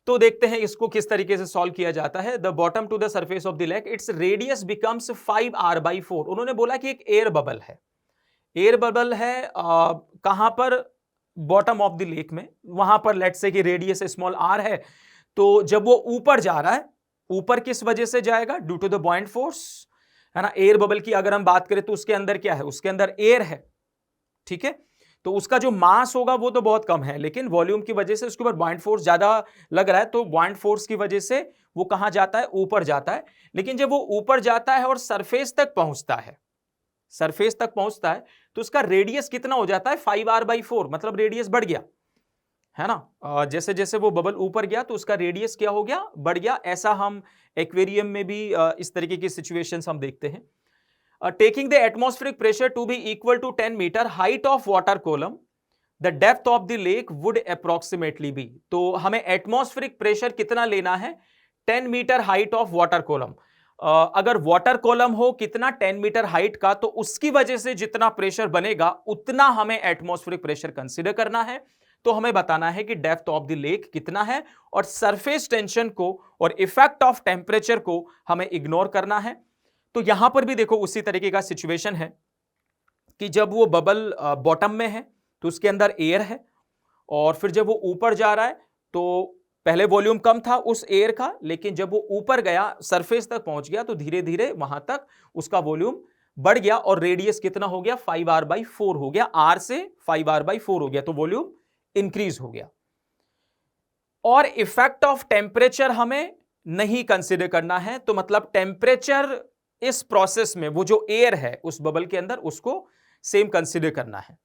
तो देखते हैं इसको किस तरीके से सॉल्व किया जाता है। The bottom to the surface of the lake its radius becomes 5r/4। उन्होंने बोला कि एक एयर बबल है, एयर बबल है कहां पर, बॉटम ऑफ द लेक में, वहां पर लेट्स से कि रेडियस स्मॉल r है। तो जब वो ऊपर जा रहा है, ऊपर किस वजह से जाएगा, due to the buoyant force, है ना। एयर बबल की अगर हम बात करें तो उसके अंदर क्या है, उसके अंदर एयर है, ठीक है। तो उसका जो मास होगा वो तो बहुत कम है, लेकिन वॉल्यूम की वजह से उसके ऊपर बॉइंट फोर्स ज्यादा लग रहा है, तो बॉइंट फोर्स की वजह से वो कहां जाता है, ऊपर जाता है। लेकिन जब वो ऊपर जाता है और सरफेस तक पहुंचता है, सरफेस तक पहुंचता है, तो उसका रेडियस कितना हो जाता है, 5r/4, मतलब रेडियस बढ़ गया, है ना। जैसे जैसे वो बबल ऊपर गया तो उसका रेडियस क्या हो गया, बढ़ गया। ऐसा हम एक्वेरियम में भी इस तरीके की सिचुएशंस हम देखते हैं। Taking the atmospheric pressure to be equal to 10 metre height of water column, the depth of the lake would approximately be. तो हमें एटमॉस्फेरिक प्रेशर कितना लेना है, 10 metre height of water column. अगर वाटर कॉलम हो कितना 10 मीटर हाइट का, तो उसकी वजह से जितना प्रेशर बनेगा उतना हमें एटमॉस्फेरिक प्रेशर कंसीडर करना है। तो हमें बताना है कि डेप्थ ऑफ द लेक कितना है और सरफेस टेंशन को और इफेक्ट ऑफ टेम्परेचर को हमें इग्नोर करना है। तो यहां पर भी देखो उसी तरीके का सिचुएशन है कि जब वो बबल बॉटम में है तो उसके अंदर एयर है, और फिर जब वो ऊपर जा रहा है तो पहले वॉल्यूम कम था उस एयर का, लेकिन जब वो ऊपर गया सरफेस तक पहुंच गया तो धीरे धीरे वहां तक उसका वॉल्यूम बढ़ गया और रेडियस कितना हो गया 5r/4 हो गया, r से 5r/4 हो गया, तो वॉल्यूम इंक्रीज हो गया। और इफेक्ट ऑफ टेम्परेचर हमें नहीं कंसीडर करना है, तो मतलब टेम्परेचर इस प्रोसेस में वो जो एयर है उस बबल के अंदर उसको सेम कंसीडर करना है।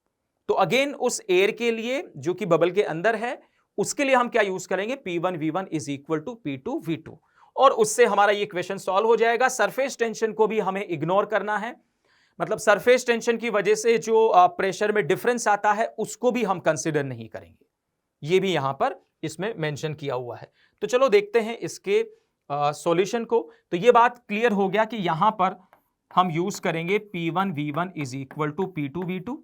तो अगेन उस एयर के लिए जो कि बबल के अंदर है उसके लिए हम क्या यूज करेंगे, P1 V1 is equal to P2 V2, और उससे हमारा ये इक्वेशन सॉल्व हो जाएगा। सरफेस टेंशन को भी हमें इग्नोर करना है, मतलब सरफेस टेंशन की वजह से जो प्रेशर में डिफरेंस आता है उसको भी हम कंसीडर नहीं करेंगे, ये भी यहां पर इसमें मेंशन किया हुआ है। तो चलो देखते हैं इसके सॉल्यूशन को। तो ये बात क्लियर हो गया कि यहां पर हम यूज करेंगे P1 V1 is equal to P2 V2।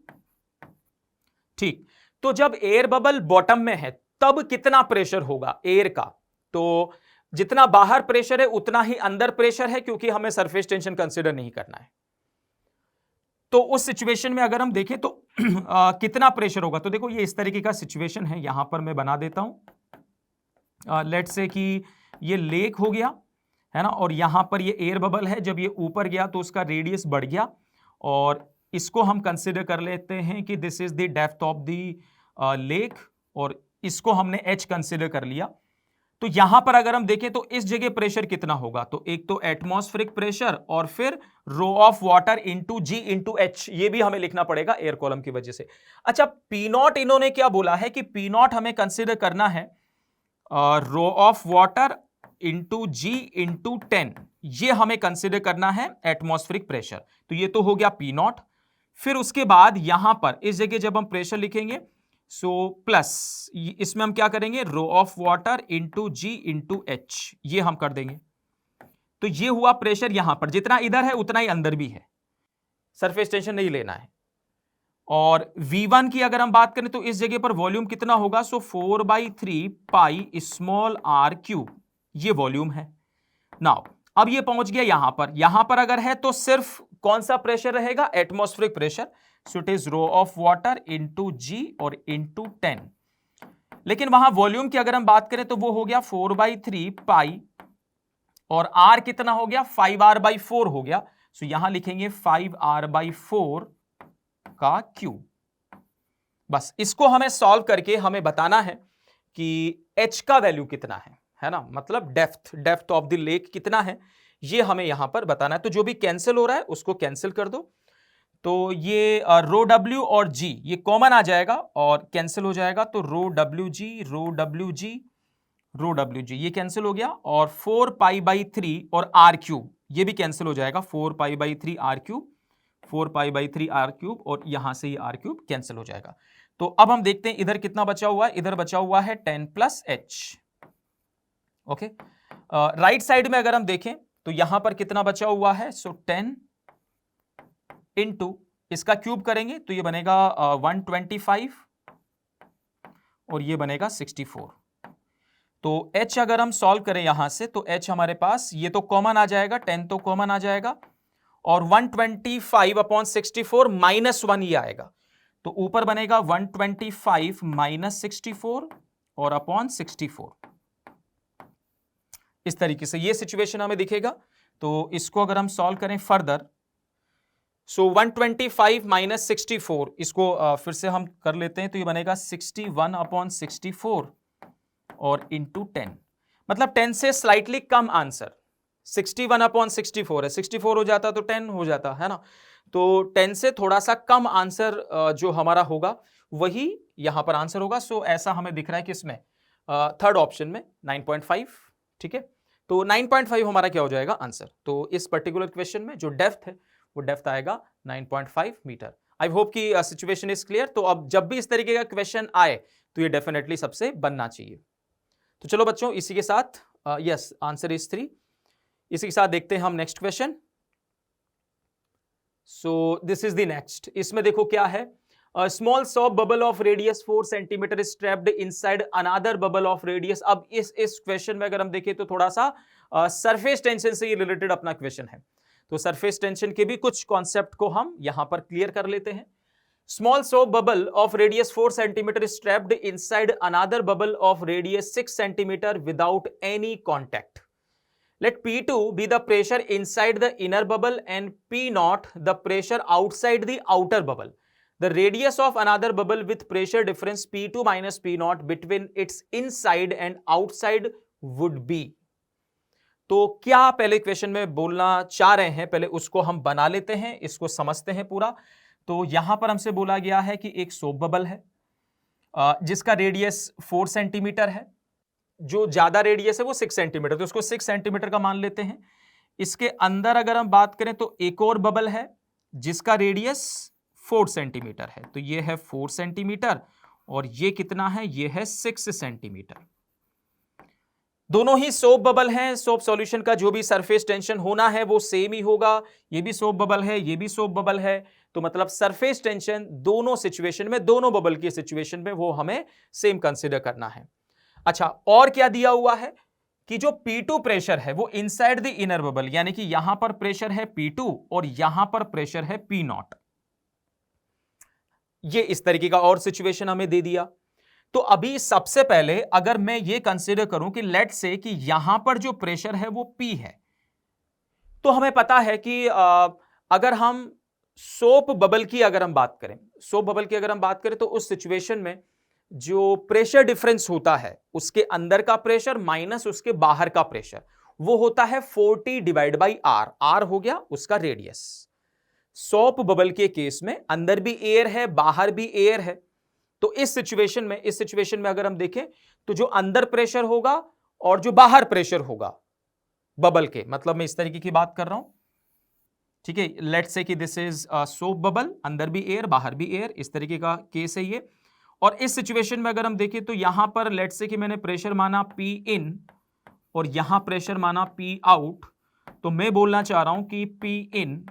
ठीक, तो जब एयर बबल बॉटम में है तब कितना प्रेशर होगा एयर का, तो जितना बाहर प्रेशर है उतना ही अंदर प्रेशर है, क्योंकि हमें सरफेस टेंशन कंसीडर नहीं करना है। तो उस सिचुएशन में अगर हम देखें तो कितना प्रेशर होगा, तो देखो ये इस तरीके का सिचुएशन है, यहां पर मैं बना देता हूं। लेट्स से कि ये लेक हो गया है ना, और यहां पर ये एयर बबल है, जब ये ऊपर गया तो उसका रेडियस बढ़ गया, और इसको हम कंसिडर कर लेते हैं कि this is the depth of the lake, और इसको हमने h कंसिडर कर लिया। तो यहां पर अगर हम देखें तो इस जगह प्रेशर कितना होगा, तो एक तो एटमॉस्फेरिक प्रेशर और फिर rho of water into g into h, ये भी हमें लिखना पड़ेगा एयर कॉलम की वजह से। अच्छा, पी नॉट इन्होंने क्या बोला है कि पी नॉट हमें कंसिडर करना है rho of water into g into 10, ये हमें कंसिडर करना है एटमॉस्फेरिक प्रेशर। तो ये तो हो गया पी नॉट। फिर उसके बाद यहां पर इस जगह जब हम प्रेशर लिखेंगे सो प्लस इसमें हम क्या करेंगे, rho of water into g into h, ये हम कर देंगे। तो ये हुआ प्रेशर, यहां पर जितना इधर है उतना ही अंदर भी है, सरफेस टेंशन नहीं लेना है। और V1 की अगर हम बात करें तो इस जगह पर वॉल्यूम कितना होगा, सो 4/3 पाई स्मॉल r क्यूब, ये वॉल्यूम है। नाउ अब ये पहुंच गया यहां पर अगर है तो सिर्फ कौन सा प्रेशर रहेगा, atmospheric pressure. So it is rho of water into g और इंटू 10। लेकिन वहां वॉल्यूम की अगर हम बात करें तो वो हो गया 4/3 पाई, और r कितना हो गया 5r/4 हो गया। सो यहां लिखेंगे 5r/4 का क्यूब। बस इसको हमें सॉल्व करके हमें बताना है कि h का वैल्यू कितना है ना, मतलब डेप्थ ऑफ द लेक कितना है, ये हमें यहां पर बताना है। तो जो भी कैंसिल हो रहा है उसको कैंसिल कर दो, तो ये रो W और G ये कॉमन आ जाएगा और कैंसिल हो जाएगा, तो रो WG रो WG रो WG ये कैंसिल हो गया, और 4π/3 और r क्यूब ये भी कैंसिल हो जाएगा, 4π/3 r क्यूब 4π/3 r क्यूब, और यहां से ये r क्यूब कैंसिल हो जाएगा। तो अब हम देखते हैं इधर कितना बचा हुआ है, इधर बचा हुआ है 10 + h। ओके, राइट साइड में अगर हम देखें तो यहां पर कितना बचा हुआ है, सो 10 इंटू इसका क्यूब करेंगे तो ये बनेगा 125 और ये बनेगा 64। तो h अगर हम सॉल्व करें यहां से तो h हमारे पास ये तो कॉमन आ जाएगा, 10 तो कॉमन आ जाएगा, और 125/64 -1 ये आएगा, तो ऊपर बनेगा 125 - 64 और अपॉन 64। इस तरीके से ये सिचुएशन हमें दिखेगा। तो इसको अगर हम सॉल्व करें फर्दर, सो 125 - 64 इसको फिर से हम कर लेते हैं, तो ये बनेगा 61/64 और इंटू 10, मतलब 10 से स्लाइटली कम आंसर। 61/64 है, 64 हो जाता तो 10 हो जाता है ना, तो 10 से थोड़ा सा कम आंसर जो हमारा होगा वही यहां पर आंसर होगा। सो ऐसा हमें दिख रहा है कि इसमें थर्ड ऑप्शन में 9.5। ठीक है, तो 9.5 हमारा क्या हो जाएगा आंसर। तो इस पर्टिकुलर क्वेश्चन में जो डेप्थ है वो डेप्थ आएगा 9.5 मीटर। आई होप कि सिचुएशन इज क्लियर। तो अब जब भी इस तरीके का क्वेश्चन आए तो ये डेफिनेटली सबसे बनना चाहिए। तो चलो बच्चों, इसी के साथ यस आंसर इज 3। इसी के साथ देखते हैं हम next question. So this is the next. इसमें देखो क्या है, small soap bubble of radius 4 centimetre is trapped inside another bubble of radius. अब इस क्वेश्चन में अगर हम देखें तो थोड़ा सा सरफेस टेंशन से ये रिलेटेड अपना क्वेश्चन है, तो सरफेस टेंशन के भी कुछ कॉन्सेप्ट को हम यहां पर क्लियर कर लेते हैं। Small soap bubble of radius 4 centimetre is trapped inside another bubble of radius 6 centimetre without any contact. Let P2 be the pressure inside the inner bubble and P0 the pressure outside the outer bubble. The radius of another bubble with pressure difference P2 minus P0 between its inside and outside would be. तो क्या पहले question में बोलना चाह रहे हैं, पहले उसको हम बना लेते हैं, इसको समझते हैं पूरा। तो यहां पर हमसे बोला गया है कि एक सोप बबल है जिसका रेडियस 4 सेंटीमीटर है, जो ज्यादा रेडियस है वो 6 सेंटीमीटर, तो उसको 6 सेंटीमीटर का मान लेते हैं। इसके अंदर अगर हम बात करें तो एक और बबल है जिसका रेडियस 4 सेंटीमीटर है, तो ये है 4 सेंटीमीटर और ये कितना है, ये है 6 सेंटीमीटर। दोनों ही सोप बबल हैं। सोप सॉल्यूशन का जो भी सरफेस टेंशन होना है वो सेम ही होगा। ये भी सोप बबल है, ये भी सोप बबल है, तो मतलब सरफेस टेंशन दोनों सिचुएशन में, दोनों बबल की सिचुएशन में वो हमें सेम कंसीडर करना है। अच्छा, और क्या दिया हुआ है कि जो P2 प्रेशर है वो इनसाइड द इनर बबल, यानी कि यहां पर प्रेशर है P2 और यहां पर प्रेशर है P0। ये इस तरीके का और सिचुएशन हमें दे दिया। तो अभी सबसे पहले अगर मैं ये कंसीडर करूं कि लेट्स से कि यहां पर जो प्रेशर है वो P है, तो हमें पता है कि अगर हम सोप बबल की अगर हम बात करें, सोप बबल की अगर हम बात करें तो उस सिचुएशन में जो प्रेशर डिफरेंस होता है उसके अंदर का प्रेशर माइनस उसके बाहर का प्रेशर, वो होता है 40 डिवाइड बाई आर। आर हो गया उसका रेडियस। सोप बबल के केस में अंदर भी एयर है, बाहर भी एयर है, तो इस सिचुएशन में अगर हम देखें तो जो अंदर प्रेशर होगा और जो बाहर प्रेशर होगा बबल के, मतलब मैं इस तरीके की बात कर रहा हूं, ठीक है। लेट्स से कि दिस इज सोप बबल, अंदर भी एयर बाहर भी एयर, इस तरीके का केस है ये। और इस सिचुएशन में अगर हम देखें तो यहां पर लेट्स से कि मैंने प्रेशर माना P इन और यहां प्रेशर माना P आउट, तो मैं बोलना चाह रहा हूं कि P इन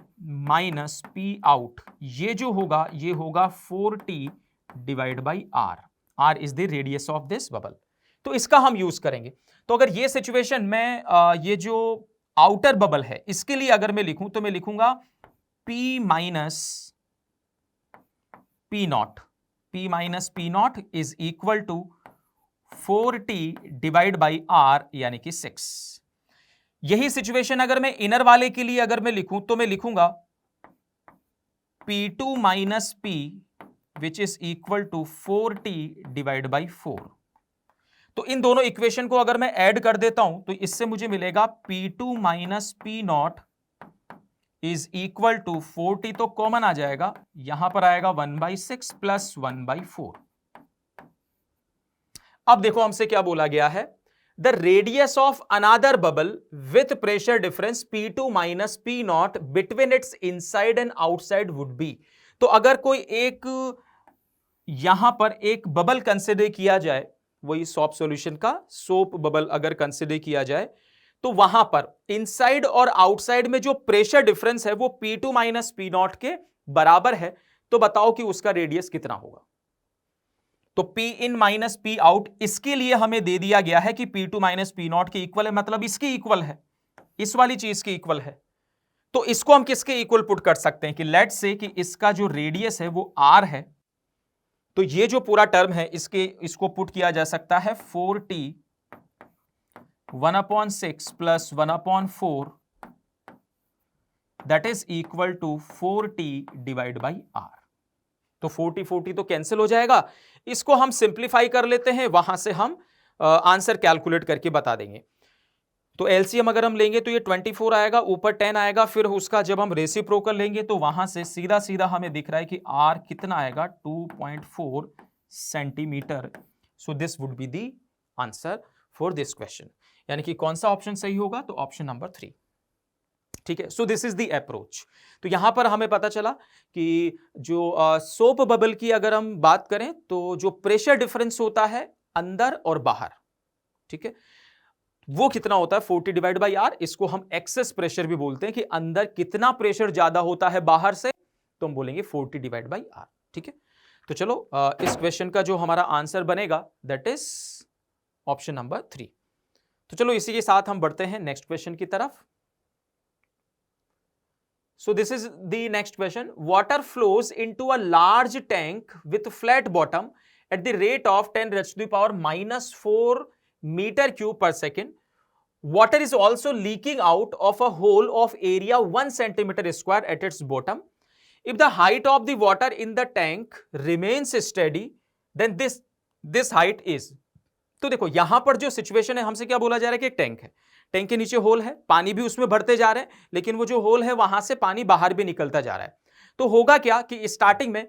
माइनस P आउट ये जो होगा ये होगा 4T divide by R। R is the radius of this bubble, तो इसका हम यूज करेंगे। तो अगर ये सिचुएशन में ये जो आउटर बबल है इसके लिए अगर मैं लिखूं तो मैं लिखूंगा P minus P naught, P minus P naught is equal to 4T divide by R यानी कि 6। यही सिचुएशन अगर मैं इनर वाले के लिए अगर मैं लिखूं तो मैं लिखूंगा P2 minus P which is equal to 4T divide by 4। तो इन दोनों इक्वेशन को अगर मैं ऐड कर देता हूं तो इससे मुझे मिलेगा P2 minus P naught is equal to 4T, तो कॉमन आ जाएगा, यहां पर आएगा 1/6 प्लस 1/4। अब देखो हमसे क्या बोला गया है, the radius of another bubble with pressure difference P2 minus P not between its inside and outside would be. तो अगर कोई एक यहां पर एक बबल कंसिडर किया जाए, वही सोप सॉल्यूशन का सोप बबल अगर कंसिडर किया जाए, तो वहां पर इनसाइड और आउटसाइड में जो प्रेशर डिफरेंस है वो P2 माइनस P नॉट के बराबर है, तो बताओ कि उसका रेडियस कितना होगा। तो P इन माइनस P आउट, इसके लिए हमें दे दिया गया है कि P2 माइनस P नॉट के इक्वल है, मतलब इसके इक्वल है, इस वाली चीज के इक्वल है। तो इसको हम किसके इक्वल पुट कर सकते हैं कि लेट्स से कि इसका जो रेडियस है वो R है, तो ये जो पूरा टर्म है इसको पुट किया जा सकता है 4T 1/6 plus 1/4 that is equal to 4T divide by R। तो 40 तो कैंसिल हो जाएगा, इसको हम सिंप्लीफाई कर लेते हैं, वहां से हम आंसर कैलकुलेट करके बता देंगे। तो एलसीएम अगर हम लेंगे तो ये 24 आएगा, ऊपर 10 आएगा, फिर उसका जब हम रेसिप्रोकल लेंगे तो वहां से सीधा सीधा हमें दिख रहा है कि R कितना आएगा 2.4 centimetre. So this would be the answer for this question, यानी कि कौन सा ऑप्शन सही होगा, तो ऑप्शन नंबर 3। ठीक है, सो दिस इज द अप्रोच। तो यहां पर हमें पता चला कि जो सोप बबल की अगर हम बात करें तो जो प्रेशर डिफरेंस होता है अंदर और बाहर, ठीक है, वो कितना होता है 40 डिवाइड बाई आर। इसको हम एक्सेस प्रेशर भी बोलते हैं कि अंदर कितना प्रेशर ज्यादा होता है बाहर से, तो हम बोलेंगे 40 डिवाइड बाई आर। ठीक है, तो चलो इस क्वेश्चन का जो हमारा आंसर बनेगा दैट इज ऑप्शन नंबर 3। तो चलो इसी के साथ हम बढ़ते हैं नेक्स्ट क्वेश्चन की तरफ। So this is the next question. Water flows into a large tank with flat bottom at the rate of 10 raised to the power minus 4 meter cube per second. Water is also leaking out of a hole of area 1 centimeter square at its bottom. If the height of the water in the tank remains steady, then this height is. तो देखो यहां पर जो situation है, हमसे क्या बोला जा रहा है कि एक टैंक है, टैंक के नीचे होल है, पानी भी उसमें भरते जा रहे हैं, लेकिन वो जो होल है वहां से पानी बाहर भी निकलता जा रहा है। तो होगा क्या कि स्टार्टिंग में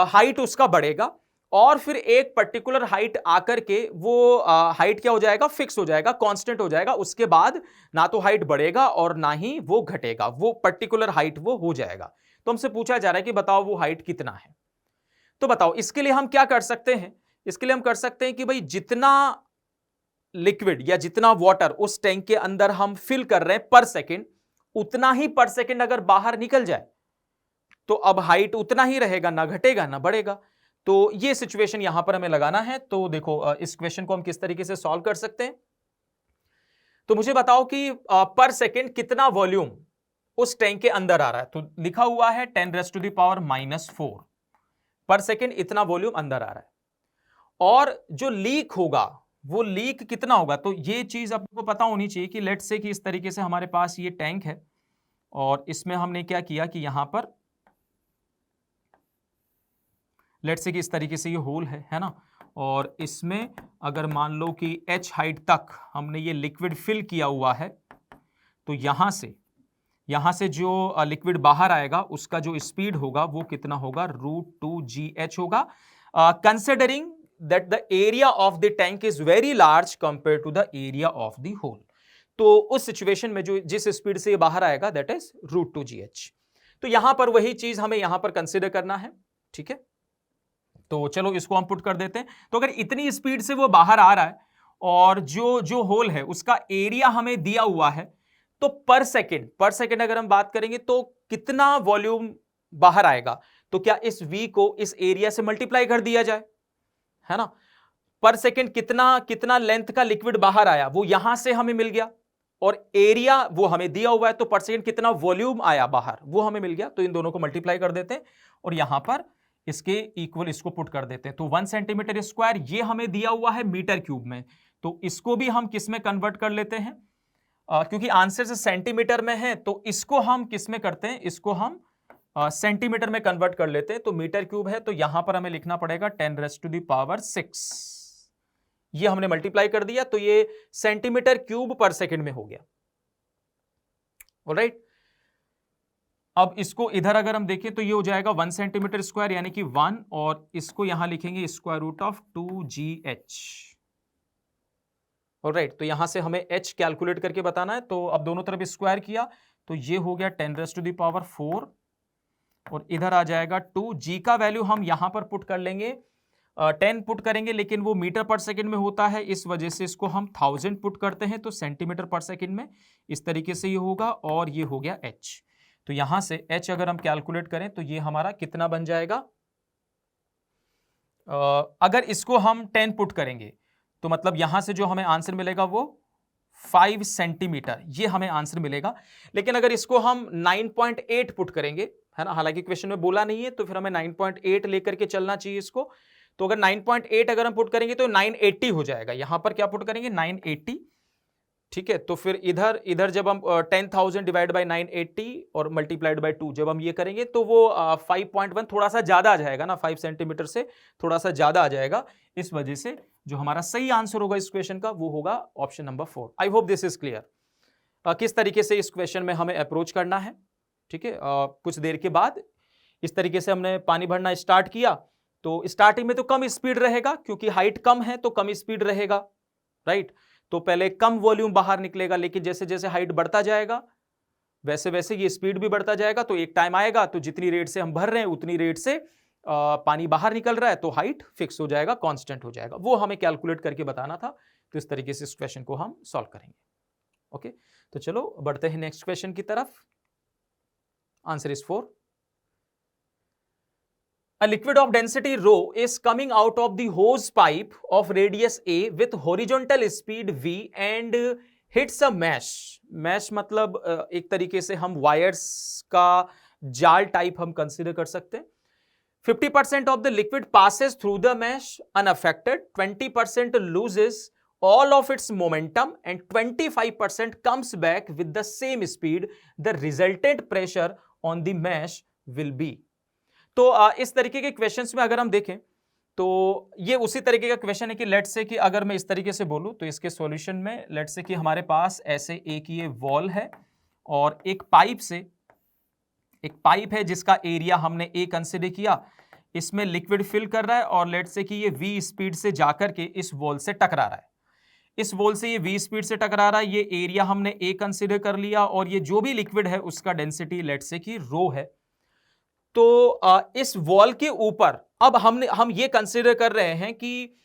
हाइट उसका बढ़ेगा और फिर एक पर्टिकुलर हाइट आकर के वो हाइट क्या हो जाएगा, फिक्स हो जाएगा, कांस्टेंट हो जाएगा। उसके बाद ना तो हाइट बढ़ेगा और ना ही वो घटेगा, वो पर्टिकुलर हाइट वो हो जाएगा। तो हमसे पूछा जा रहा है कि बताओ वो हाइट कितना है। तो बताओ इसके लिए हम क्या कर सकते हैं। इसके लिए हम कर सकते हैं कि भाई जितना लिक्विड या जितना वाटर उस टैंक के अंदर हम फिल कर रहे हैं पर सेकेंड, उतना ही पर सेकेंड अगर बाहर निकल जाए तो अब हाइट उतना ही रहेगा, ना घटेगा ना बढ़ेगा। तो ये सिचुएशन यहां पर हमें लगाना है। तो देखो इस क्वेश्चन को हम किस तरीके से सॉल्व कर सकते हैं। तो मुझे बताओ कि पर सेकेंड कितना वॉल्यूम उस टैंक के अंदर आ रहा है। तो लिखा हुआ है 10 रेज़ टू द पावर -4 पर सेकेंड, इतना वॉल्यूम अंदर आ रहा है। और जो लीक होगा वो लीक कितना होगा, तो ये चीज आपको पता होनी चाहिए कि लेट्स से कि इस तरीके से हमारे पास ये टैंक है और इसमें हमने क्या किया कि यहां पर लेट्स से कि इस तरीके से ये होल है ना, और इसमें अगर मान लो कि h हाइट तक हमने ये लिक्विड फिल किया हुआ है, तो यहां से जो लिक्विड बाहर आएगा उसका जो स्पीड होगा वो कितना होगा, √2gh होगा, considering that the area of the tank is very large compared to the area of the hole. तो उस सिचुएशन में जो जिस स्पीड से ये बाहर आएगा दैट इज √2gh। तो यहां पर वही चीज हमें यहां पर कंसिडर करना है। ठीक है, तो चलो इसको हम पुट कर देते हैं। तो अगर इतनी स्पीड से वो बाहर आ रहा है और जो होल है उसका एरिया हमें दिया हुआ है, तो पर सेकेंड अगर हम बात करेंगे तो कितना वॉल्यूम बाहर आएगा, तो क्या इस v को इस एरिया से मल्टीप्लाई कर दिया जाए, है ना। पर सेकेंड कितना लेंथ का लिक्विड बाहर आया वो यहां से हमें मिल गया, और एरिया वो हमें दिया हुआ है, तो पर सेकेंड कितना वॉल्यूम आया बाहर वो हमें मिल गया। तो इन दोनों को मल्टीप्लाई कर देते हैं और यहां पर इसके इक्वल इसको पुट कर देते हैं। तो 1 सेंटीमीटर स्क्वायर ये हमें दिया हुआ है मीटर क्यूब में, तो इसको भी हम किस में कन्वर्ट कर लेते हैं, क्योंकि आंसर से सेंटीमीटर में है तो इसको हम किस में करते हैं, इसको हम सेंटीमीटर में कन्वर्ट कर लेते हैं। तो मीटर क्यूब है तो यहां पर हमें लिखना पड़ेगा 10 रेज़ टू द पावर 6। ये हमने मल्टीप्लाई कर दिया तो ये सेंटीमीटर क्यूब पर सेकंड में हो गया। ऑलराइट, अब इसको इधर अगर हम देखें तो ये हो जाएगा 1 सेंटीमीटर स्क्वायर यानी कि 1, और इसको यहां लिखेंगे square root of 2gh। Alright, तो यहां से हमें h कैलकुलेट करके बताना है। तो अब दोनों तरफ स्क्वायर किया तो ये हो गया 10 रेज़ टू द पावर 4, और इधर आ जाएगा 2। g का वैल्यू हम यहां पर पुट कर लेंगे, 10 पुट करेंगे, लेकिन वो मीटर पर सेकंड में होता है, इस वजह से इसको हम 1000 पुट करते हैं, तो सेंटीमीटर पर सेकंड में इस तरीके से ये होगा, और ये हो गया h। तो यहां से h अगर हम कैलकुलेट करें तो ये हमारा कितना बन जाएगा, अगर इसको हम 10 पुट करेंगे तो मतलब यहां से जो हमें आंसर मिलेगा वो 5 सेंटीमीटर, ये हमें आंसर मिलेगा। लेकिन अगर इसको हम 9.8 पुट करेंगे, है ना, हालांकि क्वेश्चन में बोला नहीं है तो फिर हमें 9.8 लेकर के चलना चाहिए इसको। तो अगर 9.8 अगर हम पुट करेंगे तो 980 हो जाएगा। यहां पर क्या पुट करेंगे, 980। ठीक है, तो फिर इधर जब हम 10,000 डिवाइड बाई 980 और मल्टीप्लाइड बाई 2 जब हम ये करेंगे तो वो 5.1 थोड़ा सा ज्यादा आ जाएगा ना, 5 सेंटीमीटर से थोड़ा सा ज्यादा आ जाएगा। इस वजह से जो हमारा सही आंसर होगा इस क्वेश्चन का वो होगा option number 4। I hope this is clear किस तरीके से इस क्वेश्चन में हमें अप्रोच करना है। ठीक है, कुछ देर के बाद इस तरीके से हमने पानी भरना स्टार्ट किया, तो स्टार्टिंग में तो कम स्पीड रहेगा क्योंकि हाइट कम है तो कम स्पीड रहेगा, राइट। तो पहले कम वॉल्यूम बाहर निकलेगा, लेकिन जैसे जैसे हाइट बढ़ता जाएगा वैसे वैसे ये स्पीड भी बढ़ता जाएगा। तो एक टाइम आएगा तो जितनी रेट से हम भर रहे हैं उतनी रेट से पानी बाहर निकल रहा है तो हाइट फिक्स हो जाएगा, कांस्टेंट हो जाएगा। वो हमें कैलकुलेट करके बताना था, तो इस तरीके से इस क्वेश्चन को हम सॉल्व करेंगे। ओके, तो चलो बढ़ते हैं नेक्स्ट क्वेश्चन की तरफ। Answer is 4। A liquid of density rho is coming out of the hose pipe of radius A with horizontal speed V and hits a mesh. Mesh मतलब एक तरीके से हम वायर्स का जाल टाइप हम कंसिडर कर सकते हैं। 50% of the liquid passes through the mesh unaffected, 20% loses all of its momentum and 25% comes back with the same speed. The resultant pressure on the mesh will be. तो इस तरीके के क्वेश्चंस में अगर हम देखें तो ये उसी तरीके का क्वेश्चन है कि लेट्स से कि अगर मैं इस तरीके से बोलूं तो इसके सॉल्यूशन में लेट्स से कि हमारे पास ऐसे एक ये वॉल है और एक पाइप है जिसका एरिया हमने ए कंसीडर किया, इसमें लिक्विड फिल कर रहा है और लेट्स से कि ये वी स्पीड से जाकर के इस वॉल से टकरा रहा है। इस वॉल से ये वी स्पीड से टकरा रहा है, ये एरिया हमने ए कंसीडर कर लिया और ये जो भी लिक्विड है उसका डेंसिटी लेट्स से कि रो है। तो इस वॉल के ऊपर अब हम ये कंसीडर कर रहे हैं कि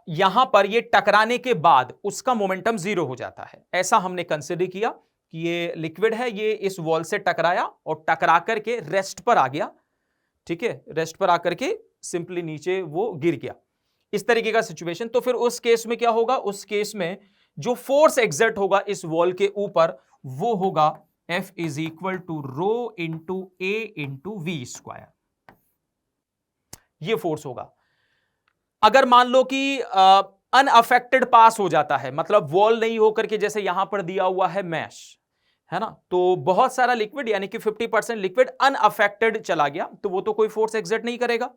यहां पर ये टकराने के बाद उसका मोमेंटम जीरो हो जाता है। ऐसा हमने कंसीडर किया कि ये लिक्विड है, ये इस वॉल से टकराया और टकरा करके रेस्ट पर आ गया। ठीक है, रेस्ट पर आकर के सिंपली नीचे वो गिर गया, इस तरीके का सिचुएशन। तो फिर उस केस में क्या होगा, उस केस में जो फोर्स एग्जर्ट होगा इस वॉल के ऊपर वो होगा F is equal to rho into a into v square. ये फोर्स होगा। अगर मान लो कि अनअफेक्टेड पास हो जाता है, मतलब वॉल नहीं होकर के जैसे यहां पर दिया हुआ है मैश है ना, तो बहुत सारा लिक्विड यानी कि 50% लिक्विड अनअफेक्टेड चला गया, तो वो तो कोई फोर्स एग्जर्ट नहीं करेगा।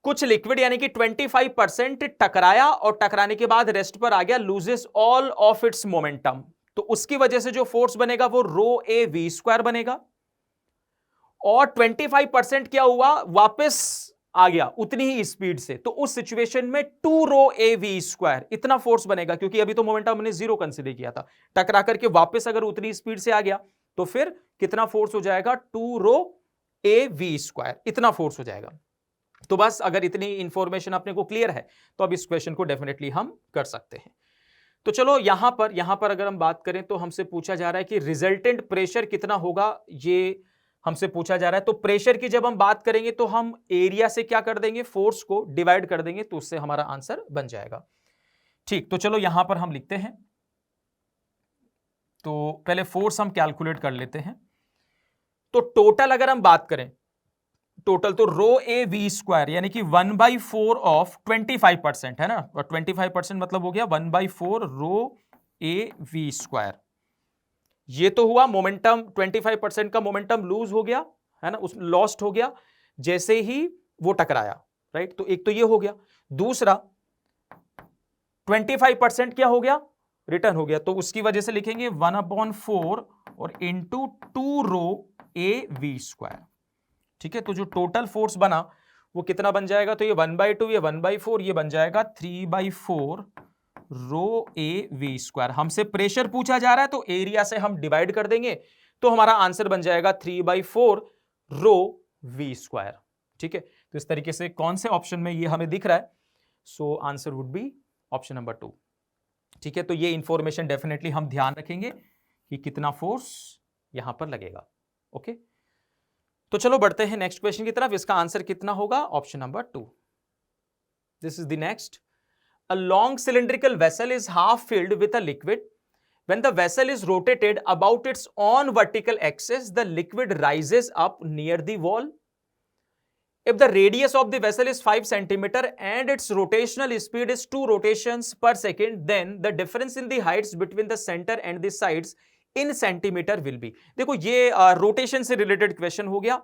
कुछ लिक्विड यानी कि 25% टकराया और टकराने के बाद रेस्ट पर आ गया, loses all of its momentum, तो उसकी वजह से जो फोर्स बनेगा वो रो ए वी स्क्वायर बनेगा। और 25% क्या हुआ, वापस आ गया उतनी ही स्पीड से, तो उस सिचुएशन में 2 रो ए वी स्क्वायर इतना फोर्स बनेगा, क्योंकि अभी तो मोमेंटम हमने जीरो कंसीडर किया था। टकरा करके वापस अगर उतनी स्पीड से आ गया तो फिर कितना फोर्स हो जाएगा, 2 रो ए वी स्क्वायर इतना फोर्स हो जाएगा। तो बस अगर इतनी इंफॉर्मेशन अपने को क्लियर है तो अब इस क्वेश्चन को डेफिनेटली हम कर सकते हैं। तो चलो यहां पर अगर हम बात करें तो हमसे पूछा जा रहा है कि रिजल्टेंट प्रेशर कितना होगा, ये हमसे पूछा जा रहा है। तो प्रेशर की जब हम बात करेंगे तो हम एरिया से क्या कर देंगे, फोर्स को डिवाइड कर देंगे, तो उससे हमारा आंसर बन जाएगा। ठीक, तो चलो यहां पर हम लिखते हैं। तो पहले फोर्स हम कैलकुलेट कर लेते हैं। तो टोटल अगर हम बात करें, टोटल तो रो ए वी स्क्वायर यानी कि 1/4 ऑफ 25% है ना, और 25% मतलब हो गया 1/4 रो ए वी स्क्वायर। ये तो हुआ मोमेंटम, 25% का मोमेंटम लूज हो गया है ना, उस लॉस्ट हो गया जैसे ही वो टकराया, राइट। तो एक तो ये हो गया। दूसरा 25% क्या हो गया, रिटर्न हो गया, तो उसकी वजह से लिखेंगे 1/4 और into 2 rho a v square. ठीक है, तो जो टोटल फोर्स बना वो कितना बन जाएगा, तो ये 1/2 ये 1/4 ये बन जाएगा 3/4 रो ए वी स्क्वायर। हमसे प्रेशर पूछा जा रहा है तो एरिया से हम डिवाइड कर देंगे, तो हमारा आंसर बन जाएगा 3/4 रो वी स्क्वायर। ठीक है, तो इस तरीके से कौन से ऑप्शन में ये हमें दिख रहा है, so answer would be option number 2। ठीक है, तो ये इंफॉर्मेशन डेफिनेटली हम ध्यान रखेंगे कि कितना फोर्स यहां पर लगेगा। ओके, तो चलो बढ़ते हैं नेक्स्ट क्वेश्चन की तरफ। इसका आंसर कितना होगा, option number 2। This is the next. A long cylindrical vessel is half filled with a liquid. When the vessel is rotated about its own vertical axis, the liquid rises up near the wall. If the radius of the vessel is 5 centimeter and its rotational speed is 2 rotations per second, then the difference in the heights between the center and the sides in centimeter will be. देखो ये rotation से related question हो गया,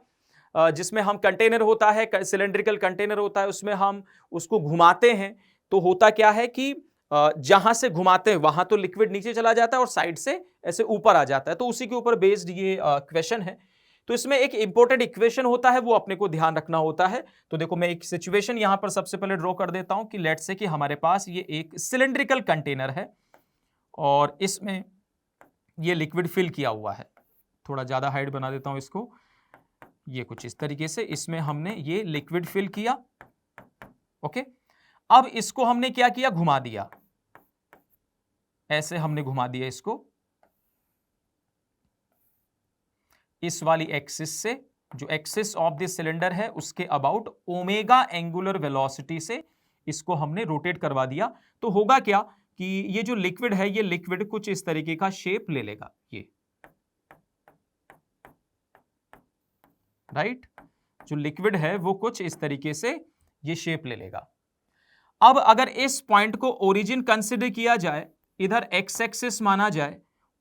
जिसमें हम container होता है, cylindrical container होता है, उसमें हम उसको घुमाते हैं, तो होता क्या है कि जहां से घुमाते हैं वहां तो लिक्विड नीचे चला जाता है और साइड से ऐसे ऊपर आ जाता है, तो उसी के ऊपर बेस्ड ये क्वेश्चन है। तो इसमें एक इंपॉर्टेंट इक्वेशन होता है, वो अपने को ध्यान रखना होता है। तो देखो मैं एक सिचुएशन यहां पर सबसे पहले ड्रॉ कर देता हूं कि लेट्स से कि हमारे पास ये एक सिलेंड्रिकल कंटेनर है और इसमें ये लिक्विड फिल किया हुआ है। थोड़ा ज्यादा हाइट बना देता हूं इसको। ये कुछ इस तरीके से इसमें हमने ये लिक्विड फिल किया। ओके, अब इसको हमने क्या किया, घुमा दिया, ऐसे हमने घुमा दिया इसको इस वाली एक्सिस से, जो एक्सिस ऑफ दिस सिलेंडर है उसके अबाउट ओमेगा एंगुलर वेलोसिटी से इसको हमने रोटेट करवा दिया। तो होगा क्या कि ये जो लिक्विड है, ये लिक्विड कुछ इस तरीके का शेप ले लेगा, ये राइट, जो लिक्विड है वो कुछ इस तरीके से ये शेप ले लेगा। अब अगर इस पॉइंट को ओरिजिन कंसिडर किया जाए, इधर एक्स एक्सिस माना जाए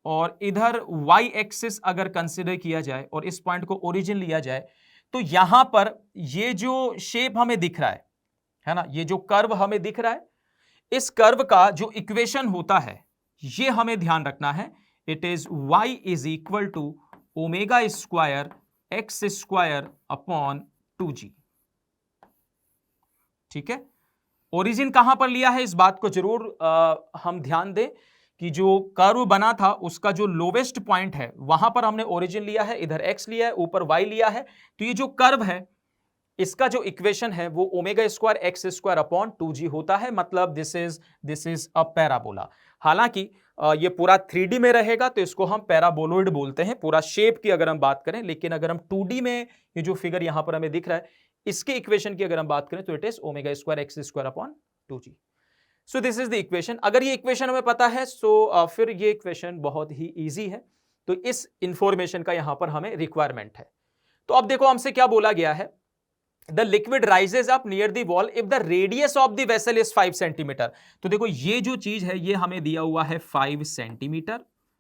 और इधर वाई एक्सिस अगर कंसिडर किया जाए और इस पॉइंट को ओरिजिन लिया जाए, तो यहां पर ये जो शेप हमें दिख रहा है ना, ये जो कर्व हमें दिख रहा है, इस कर्व का जो इक्वेशन होता है ये हमें ध्यान रखना है। It is y is equal to omega square x square upon 2g। ठीक है, ओरिजिन कहां पर लिया है इस बात को जरूर हम ध्यान दें कि जो कर्व बना था उसका जो लोवेस्ट पॉइंट है वहां पर हमने ओरिजिन लिया है, इधर x लिया है, ऊपर y लिया है। तो ये जो कर्व है इसका जो इक्वेशन है वो omega square x square upon 2g होता है, मतलब दिस इज अ पैराबोला। हालांकि ये पूरा 3D में रहेगा तो इसको हम पैराबोलॉइड बोलते हैं, पूरा शेप की अगर हम बात करें। लेकिन अगर हम 2D में ये जो फिगर यहां पर हमें दिख रहा है इसके इक्वेशन की अगर हम बात करें तो it is omega square x square upon 2g। So this is the equation. अगर ये इक्वेशन हमें पता है सो फिर ये इक्वेशन बहुत ही इजी है। तो इस इंफॉर्मेशन का यहां पर हमें रिक्वायरमेंट है। तो अब देखो हमसे क्या बोला गया है, the liquid rises up near the wall if the radius of the vessel is 5 centimetre. तो देखो ये जो चीज है ये हमें दिया हुआ है 5 centimetre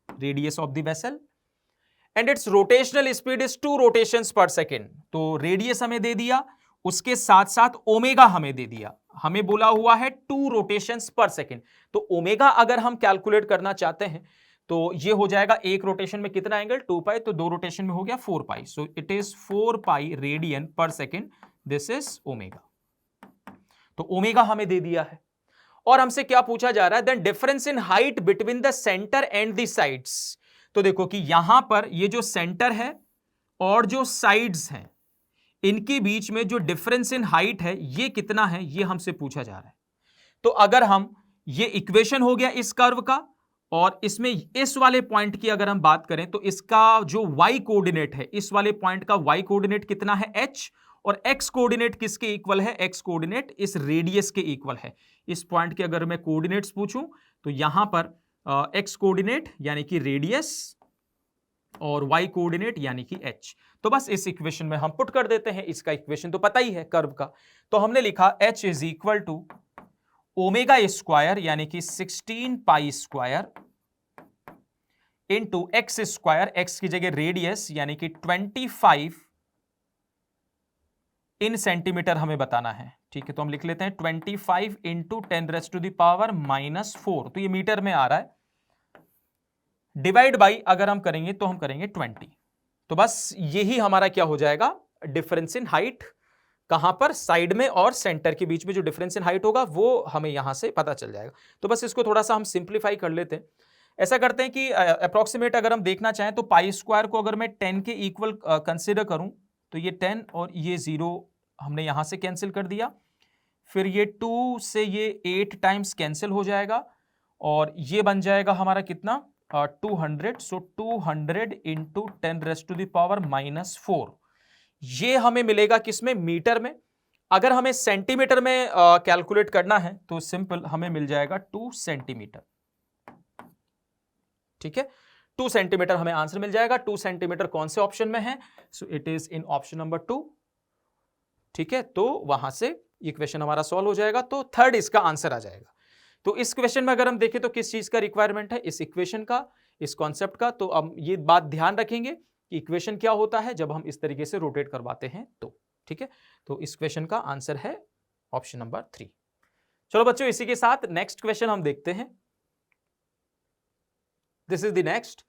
radius of the vessel and it's rotational speed is 2 rotations पर सेकेंड। तो रेडियस हमें दे दिया, उसके साथ साथ ओमेगा हमें दे दिया, हमें बोला हुआ है 2 रोटेशंस पर सेकेंड। तो ओमेगा अगर हम कैलकुलेट करना चाहते हैं तो ये हो जाएगा एक रोटेशन में कितना एंगल 2 पाई, तो 2 रोटेशन में हो गया 4 pi. So it is 4 pi radian per second, this is omega. तो ओमेगा हमें दे दिया है और हमसे क्या पूछा जा रहा है, then difference in height between the centre and the sides. तो देखो कि यहां पर ये जो सेंटर है और जो साइड्स हैं इनके बीच में जो डिफरेंस इन हाइट है ये कितना है, ये हमसे पूछा जा रहा है। तो अगर हम ये इक्वेशन हो गया इस कर्व का, और इसमें इस वाले पॉइंट की अगर हम बात करें तो इसका जो y कोऑर्डिनेट है, इस वाले पॉइंट का y कोऑर्डिनेट कितना है h, और x कोऑर्डिनेट किसके इक्वल है, x कोऑर्डिनेट इस रेडियस के इक्वल है। इस पॉइंट के अगर मैं कोऑर्डिनेट्स पूछूं तो यहां पर x कोऑर्डिनेट यानी कि रेडियस और y कोऑर्डिनेट यानी कि h। तो बस इस इक्वेशन में हम पुट कर देते हैं, इसका इक्वेशन तो पता ही है कर्व का। तो हमने लिखा h is equal to omega square यानी कि 16 pi square into x square, x की जगह रेडियस यानी कि 25 इन सेंटीमीटर हमें बताना है। ठीक है, तो हम लिख लेते हैं 25 इंटू 10⁻⁻⁴। तो ये मीटर में आ रहा है, डिवाइड बाई अगर हम करेंगे तो हम करेंगे 20। तो बस यही हमारा क्या हो जाएगा, डिफरेंस इन हाइट। कहां पर, साइड में और सेंटर के बीच में जो डिफरेंस इन हाइट होगा वो हमें यहां से पता चल जाएगा। तो बस इसको थोड़ा सा हम सिंप्लीफाई कर लेते हैं। ऐसा करते हैं कि अप्रोक्सीमेट अगर हम देखना चाहें तो पाई स्क्वायर को अगर मैं 10 के इक्वल कंसिडर करूं तो ये 10 और ये 0 हमने यहां से कैंसिल कर दिया, फिर ये 2 से ये 8 टाइम्स कैंसिल हो जाएगा और ये बन जाएगा हमारा कितना 200। सो 200 इंटू 10⁻⁻⁴। ये हमें मिलेगा किसमें, मीटर में। अगर हमें सेंटीमीटर में कैलकुलेट करना है तो सिंपल हमें मिल जाएगा 2 सेंटीमीटर। ठीक है, 2 सेंटीमीटर हमें आंसर मिल जाएगा। 2 सेंटीमीटर कौन से ऑप्शन में है, so it is in option number 2। ठीक है, तो वहां से ये क्वेश्चन हमारा सॉल्व हो जाएगा, तो थर्ड इसका आंसर आ जाएगा। तो इस क्वेश्चन में अगर हम देखें तो किस चीज का रिक्वायरमेंट है, इस इक्वेशन का, इस कॉन्सेप्ट का। तो अब ये बात ध्यान रखेंगे कि इक्वेशन क्या होता है जब हम इस तरीके से रोटेट करवाते हैं तो। ठीक है, तो इस क्वेश्चन का आंसर है ऑप्शन नंबर 3। चलो बच्चों, इसी के साथ नेक्स्ट क्वेश्चन हम देखते हैं। This is the next.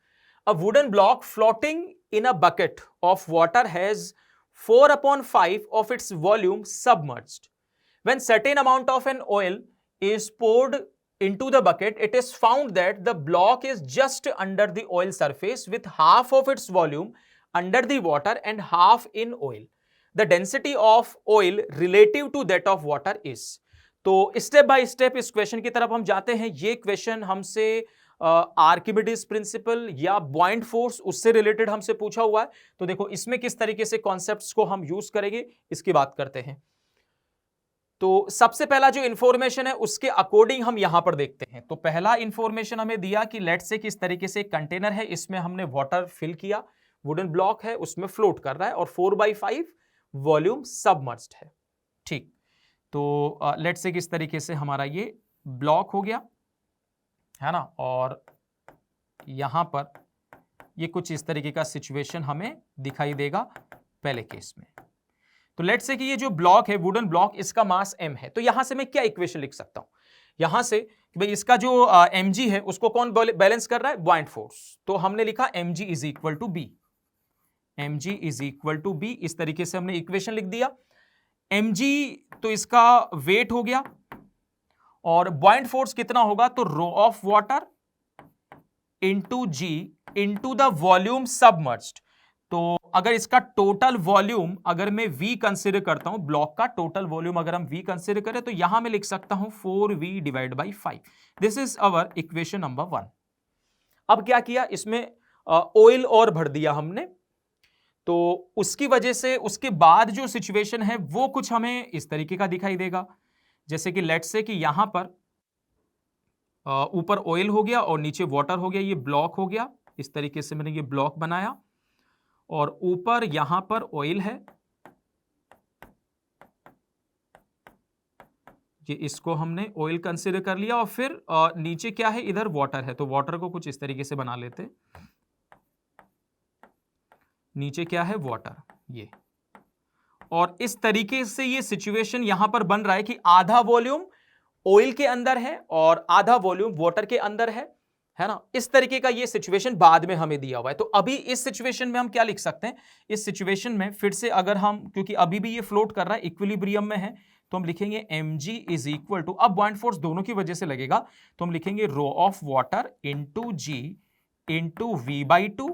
A wooden block floating in a bucket of water has 4/5 of its volume submerged. When certain amount of an oil is poured into the bucket, it is found that the block is just under the oil surface with half of its volume under the water and half in oil. The density of oil relative to that of water is. तो step by step इस question की तरफ हम जाते हैं. ये question हमसे Archimedes principal या बॉइंट फोर्स उससे रिलेटेड हमसे पूछा हुआ है. तो देखो इसमें किस तरीके से कॉन्सेप्ट्स को हम यूज करेंगे इसकी बात करते हैं. तो सबसे पहला जो इंफॉर्मेशन है उसके अकॉर्डिंग हम यहां पर देखते हैं. तो पहला इंफॉर्मेशन हमें दिया कि लेट से किस तरीके से कंटेनर है, इसमें हमने वाटर फिल किया, वुडन ब्लॉक है उसमें फ्लोट कर रहा है और 4/5 वॉल्यूम सबमर्ज्ड है. ठीक, तो लेट से किस तरीके से हमारा ये ब्लॉक हो गया है ना, और यहां पर ये कुछ इस तरीके का सिचुएशन हमें दिखाई देगा पहले केस में. तो लेट से कि ये जो ब्लॉक है वुडन ब्लॉक, इसका मास m है. तो यहां से मैं क्या इक्वेशन लिख सकता हूं यहां से कि भाई इसका जो mg है उसको कौन बैलेंस कर रहा है, बॉइंट फोर्स. तो हमने लिखा mg is equal to b, mg is equal to b. इस तरीके से हमने इक्वेशन लिख दिया. mg तो इसका वेट हो गया और बॉइंट फोर्स कितना होगा, तो rho of water into g into the volume submerged. तो अगर इसका टोटल वॉल्यूम अगर मैं v कंसिडर करता हूं, ब्लॉक का टोटल वॉल्यूम अगर हम v कंसिडर करें तो यहां मैं लिख सकता हूं 4v divide by 5. This is our equation number 1. अब क्या किया, इसमें ऑयल और भर दिया हमने. तो उसकी वजह से उसके बाद जो सिचुएशन है वो कुछ हमें इस तरीके का दिखाई देगा. जैसे कि लेट्स से कि यहां पर ऊपर ऑयल हो गया और नीचे वाटर हो गया, ये ब्लॉक हो गया. इस तरीके से मैंने ये ब्लॉक बनाया और ऊपर यहां पर ऑयल है, ये इसको हमने ऑयल कंसीडर कर लिया. और फिर नीचे क्या है, इधर वाटर है. तो वाटर को कुछ इस तरीके से बना लेते. नीचे क्या है, वाटर, ये. और इस तरीके से ये सिचुएशन यहां पर बन रहा है कि आधा वॉल्यूम ऑयल के अंदर है और आधा वॉल्यूम वाटर के अंदर है ना. इस तरीके का ये सिचुएशन बाद में हमें दिया हुआ है. तो अभी इस सिचुएशन में हम क्या लिख सकते हैं, इस सिचुएशन में फिर से अगर हम, क्योंकि अभी भी ये फ्लोट कर रहा है, इक्विलिब्रियम में है, तो हम लिखेंगे mg इज इक्वल टू, अब बॉइंट फोर्स दोनों की वजह से लगेगा तो हम लिखेंगे rho of water into g into v/2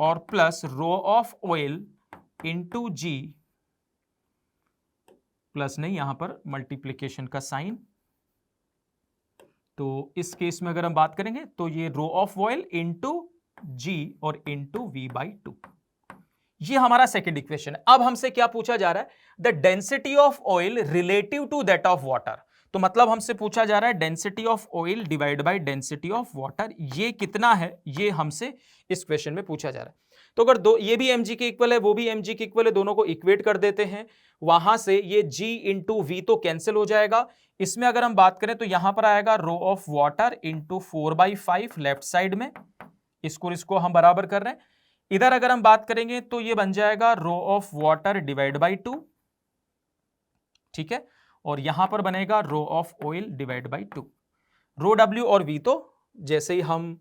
और plus rho of oil into g, plus नहीं, यहां पर मल्टीप्लीकेशन का साइन. तो इस केस में अगर हम बात करेंगे तो ये रो ऑफ ऑयल इंटू जी और इंटू v/2. ये हमारा सेकेंड इक्वेशन है. अब हमसे क्या पूछा जा रहा है, the density of oil relative to that of water. तो मतलब हमसे पूछा जा रहा है density of oil divide by density of water, ये कितना है, ये हमसे इस क्वेश्चन में पूछा जा रहा है. तो अगर दो, ये भी mg के इक्वल है, वो भी mg के इक्वल है, दोनों को इक्वेट कर देते हैं. वहां से ये g इंटू वी तो कैंसिल हो जाएगा. इसमें अगर हम बात करें तो यहां पर आएगा rho of water into 4/5 left side में, इसको हम बराबर कर रहे हैं. इधर अगर हम बात करेंगे तो ये बन जाएगा rho of water divide by 2, ठीक है. और यहां पर बनेगा rho of oil divide by 2. Rho w और v तो जैसे ही हम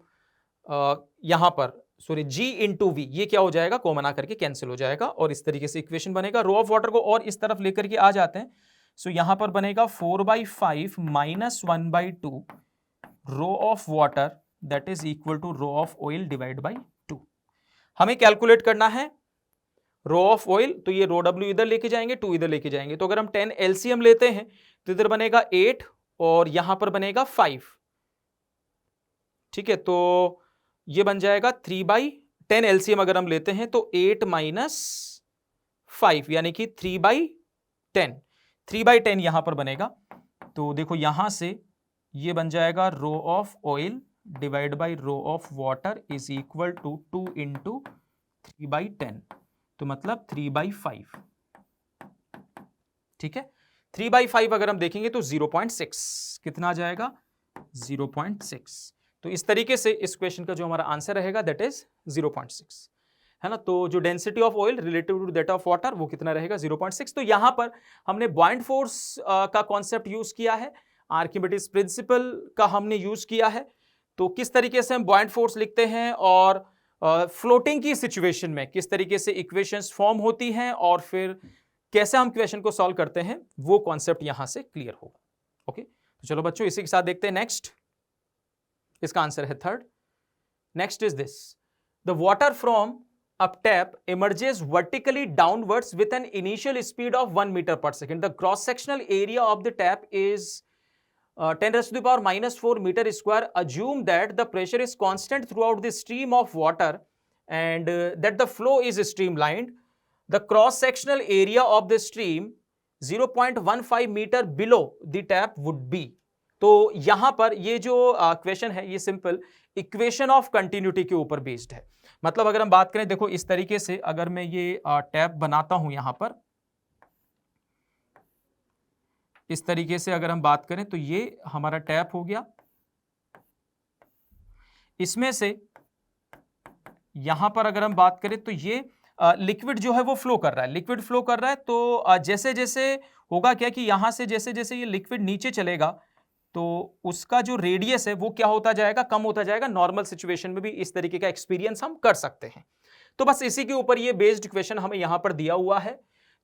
यहां पर सॉरी g इंटू वी, ये क्या हो जाएगा, कॉमन आकर के कैंसिल हो जाएगा और इस तरीके से इक्वेशन बनेगा. रो ऑफ वाटर को और इस तरफ लेकर के आ जाते हैं. सो यहां पर बनेगा 4/5 minus 1/2 rho of water that is equal to rho of oil divide by 2. हमें कैलकुलेट करना है रो ऑफ ऑयल, तो ये रो w इधर लेके जाएंगे, 2 इधर लेके जाएंगे. तो अगर हम 10 LCM लेते हैं तो इधर बनेगा 8 और यहां पर बनेगा 5, ठीक है. तो ये बन जाएगा 3/10 LCM अगर हम लेते हैं तो 8 माइनस 5 यानी कि 3/10. 3/10 यहां पर बनेगा. तो देखो यहां से ये बन जाएगा rho of oil divide by rho of water is equal to 2 into 3/10, तो मतलब 3/5, ठीक है. 3/5 अगर हम देखेंगे तो 0.6 कितना आ जाएगा, 0.6. तो इस तरीके से इस क्वेश्चन का जो हमारा आंसर रहेगा दैट इज 0.6, है ना. तो जो density of oil relative to that of water वो कितना रहेगा, 0.6. तो यहां पर हमने बॉइंट फोर्स का कॉन्सेप्ट यूज किया है, आर्किमिडीज प्रिंसिपल का हमने यूज किया है. तो किस तरीके से हम बॉइंट फोर्स लिखते हैं और फ्लोटिंग की सिचुएशन में किस तरीके से इक्वेशंस फॉर्म होती हैं और फिर कैसे हम क्वेश्चन को सॉल्व करते हैं, वो कॉन्सेप्ट यहां से क्लियर होगा. ओके, तो चलो बच्चों इसी के साथ देखते हैं नेक्स्ट. इसका आंसर है third. Next is this, the water from a tap emerges vertically downwards with an initial speed of 1 meter per second. The cross-sectional area of the tap is 10 raised to the power minus 4 meter square. Assume that the pressure is constant throughout the stream of water and that the flow is streamlined. The cross-sectional area of the stream 0.15 metre below the tap would be. तो यहां पर ये जो question है ये simple equation of continuity के ऊपर based है. मतलब अगर हम बात करें, देखो इस तरीके से अगर मैं ये टैप बनाता हूं यहां पर, इस तरीके से अगर हम बात करें तो ये हमारा टैप हो गया. इसमें से यहां पर अगर हम बात करें तो ये लिक्विड जो है वो फ्लो कर रहा है, लिक्विड फ्लो कर रहा है. तो जैसे जैसे होगा क्या कि यहां से जैसे जैसे ये लिक्विड नीचे चलेगा तो उसका जो रेडियस है वो क्या होता जाएगा, कम होता जाएगा. नॉर्मल सिचुएशन में भी इस तरीके का एक्सपीरियंस हम कर सकते हैं. तो बस इसी के ऊपर ये बेस्ड क्वेश्चन हमें यहां पर दिया हुआ है.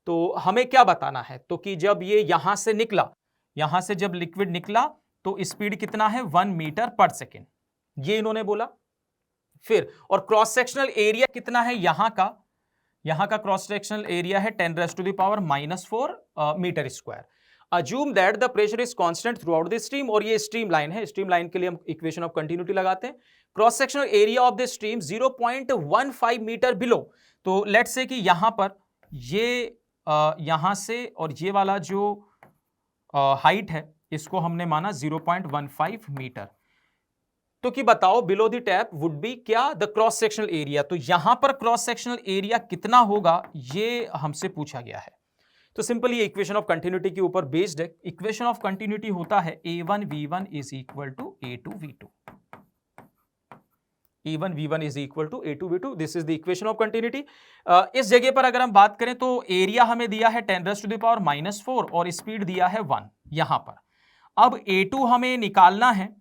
तो हमें क्या बताना है, तो कि जब ये यहां से निकला, यहां से जब लिक्विड निकला तो स्पीड कितना है 1 मीटर पर सेकेंड, ये इन्होंने बोला. फिर और क्रॉस सेक्शनल एरिया कितना है यहां का क्रॉस सेक्शनल एरिया है 10 raised to the power minus 4 metre square. Assume that the pressure is constant throughout the stream, और ये स्ट्रीम लाइन है, स्ट्रीम लाइन के लिए हम इक्वेशन ऑफ कंटिन्यूटी लगाते हैं. Cross sectional area of the stream 0.15 metre below. तो let's say कि यहां पर ये यहां से और ये वाला जो हाइट है इसको हमने माना 0.15 मीटर. तो कि बताओ below the tap would B क्या, द क्रॉस सेक्शनल एरिया. तो यहां पर क्रॉस सेक्शनल एरिया कितना होगा ये हमसे पूछा गया है. तो सिंपल ये इक्वेशन ऑफ कंटिन्यूटी के ऊपर बेस्ड है. इक्वेशन ऑफ कंटिन्यूटी होता है a1v1 is equal to a2v2. a1v1 is equal to a2v2. This is the equation of continuity. इस जगह पर अगर हम बात करें तो एरिया हमें दिया है 10 raised to the power minus 4 और स्पीड दिया है 1 यहां पर. अब a2 हमें निकालना है,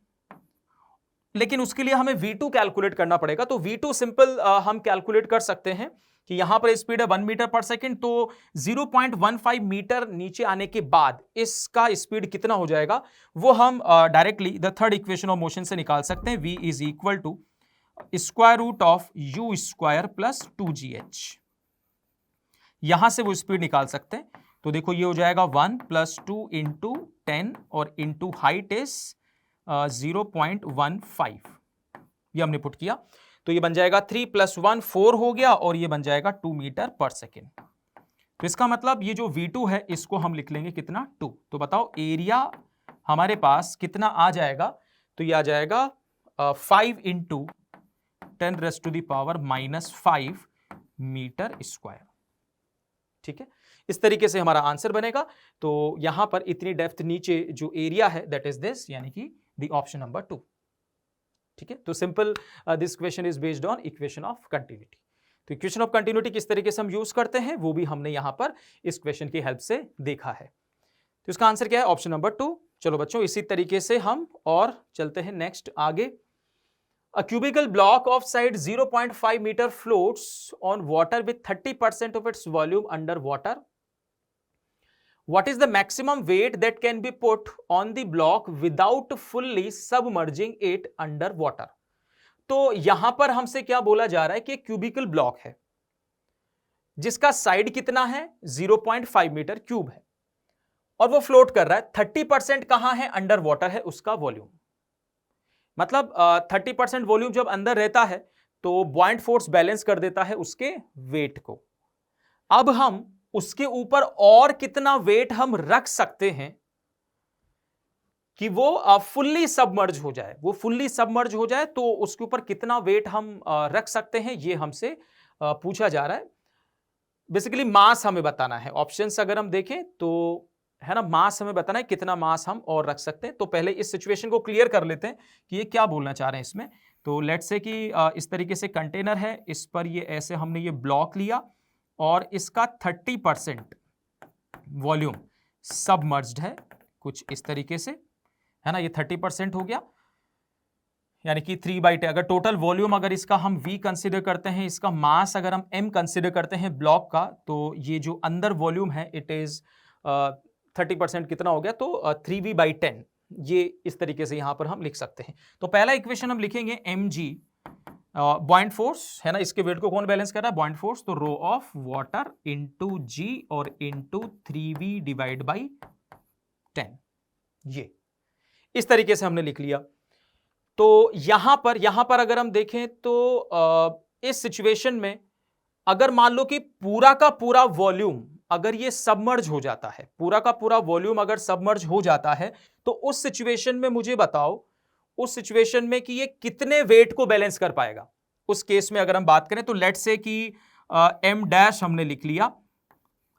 लेकिन उसके लिए हमें v2 कैलकुलेट करना पड़ेगा. तो v2 सिंपल हम कैलकुलेट कर सकते हैं कि यहां पर स्पीड है 1 मीटर पर सेकेंड. तो 0.15 मीटर नीचे आने के बाद इसका स्पीड कितना हो जाएगा वो हम directly the third equation of motion से निकाल सकते हैं. v is equal to square root of u square plus 2gh. यहां से वो स्पीड निकाल सकते हैं. तो देखो ये हो जाएगा 1 प्लस 2 इंटू 10 और इंटू हाइट इज 0.15. ये हमने पुट किया तो ये बन जाएगा 3 + 1 4 हो गया और ये बन जाएगा 2 मीटर पर सेकेंड. तो इसका मतलब ये जो v2 है इसको हम लिख लेंगे कितना 2. तो बताओ एरिया हमारे पास कितना आ जाएगा, तो ये आ जाएगा 5 into 10 raised to the power minus 5 metre square. ठीक है, इस तरीके से हमारा आंसर बनेगा. तो यहां पर इतनी डेप्थ नीचे जो एरिया है दैट इज दिस, यानी कि द ऑप्शन नंबर 2. ठीक है, तो simple this question is based on equation of continuity. तो इक्वेशन ऑफ कंटिन्यूटी किस तरीके से हम यूज करते हैं वो भी हमने यहां पर इस क्वेश्चन की हेल्प से देखा है. तो इसका आंसर क्या है, ऑप्शन नंबर 2. चलो बच्चों इसी तरीके से हम और चलते हैं नेक्स्ट आगे. A cubical block of size 0.5 meter floats on water with 30% of its volume under water. What is the maximum weight that can be put on the block without fully submerging it under water? तो यहां पर हमसे क्या बोला जा रहा है कि क्यूबिकल ब्लॉक है जिसका साइड कितना है 0.5 मीटर क्यूब है और वो फ्लोट कर रहा है. 30% कहां है, अंडर वाटर है उसका वॉल्यूम. मतलब 30% वॉल्यूम जब अंदर रहता है तो बॉयंट फोर्स बैलेंस कर देता है उसके वेट को. अब हम उसके ऊपर और कितना वेट हम रख सकते हैं कि वो फुल्ली सबमर्ज हो जाए, वो फुल्ली सबमर्ज हो जाए, तो उसके ऊपर कितना वेट हम रख सकते हैं ये हमसे पूछा जा रहा है. बेसिकली मास हमें बताना है. ऑप्शंस अगर हम देखें तो है ना, मास हमें बताना है कितना मास हम और रख सकते हैं. तो पहले इस सिचुएशन को क्लियर कर लेते हैं कि ये क्या बोलना चाह रहे हैं इसमें. तो लेट्स से कि इस तरीके से कंटेनर है, इस पर ये ऐसे हमने ये ब्लॉक लिया और इसका 30% वॉल्यूम सबमर्ज्ड है कुछ इस तरीके से, है ना. ये 30% हो गया यानी कि 3/10. अगर टोटल वॉल्यूम अगर इसका हम v कंसिडर करते हैं, इसका मास अगर हम m कंसिडर करते हैं ब्लॉक का, तो ये जो अंदर वॉल्यूम है इट इज 30% कितना हो गया, तो 3v/10. ये इस तरीके से यहां पर हम लिख सकते हैं. तो पहला इक्वेशन हम लिखेंगे mg बॉइंट फोर्स है ना, इसके वेट को कौन बैलेंस कर रहा है, बॉइंट फोर्स, तो rho of water into g और इंटू 3v डिवाइड बाई 10, ये इस तरीके से हमने लिख लिया। तो यहां पर अगर हम देखें तो इस सिचुएशन में अगर मान लो कि पूरा का पूरा वॉल्यूम अगर ये सबमर्ज हो जाता है, पूरा का पूरा वॉल्यूम अगर सबमर्ज हो जाता है, तो उस सिचुएशन में मुझे बताओ, उस सिचुएशन में कि ये कितने वेट को बैलेंस कर पाएगा। उस केस में अगर हम बात करें तो लेट्स से कि एम डैश हमने लिख लिया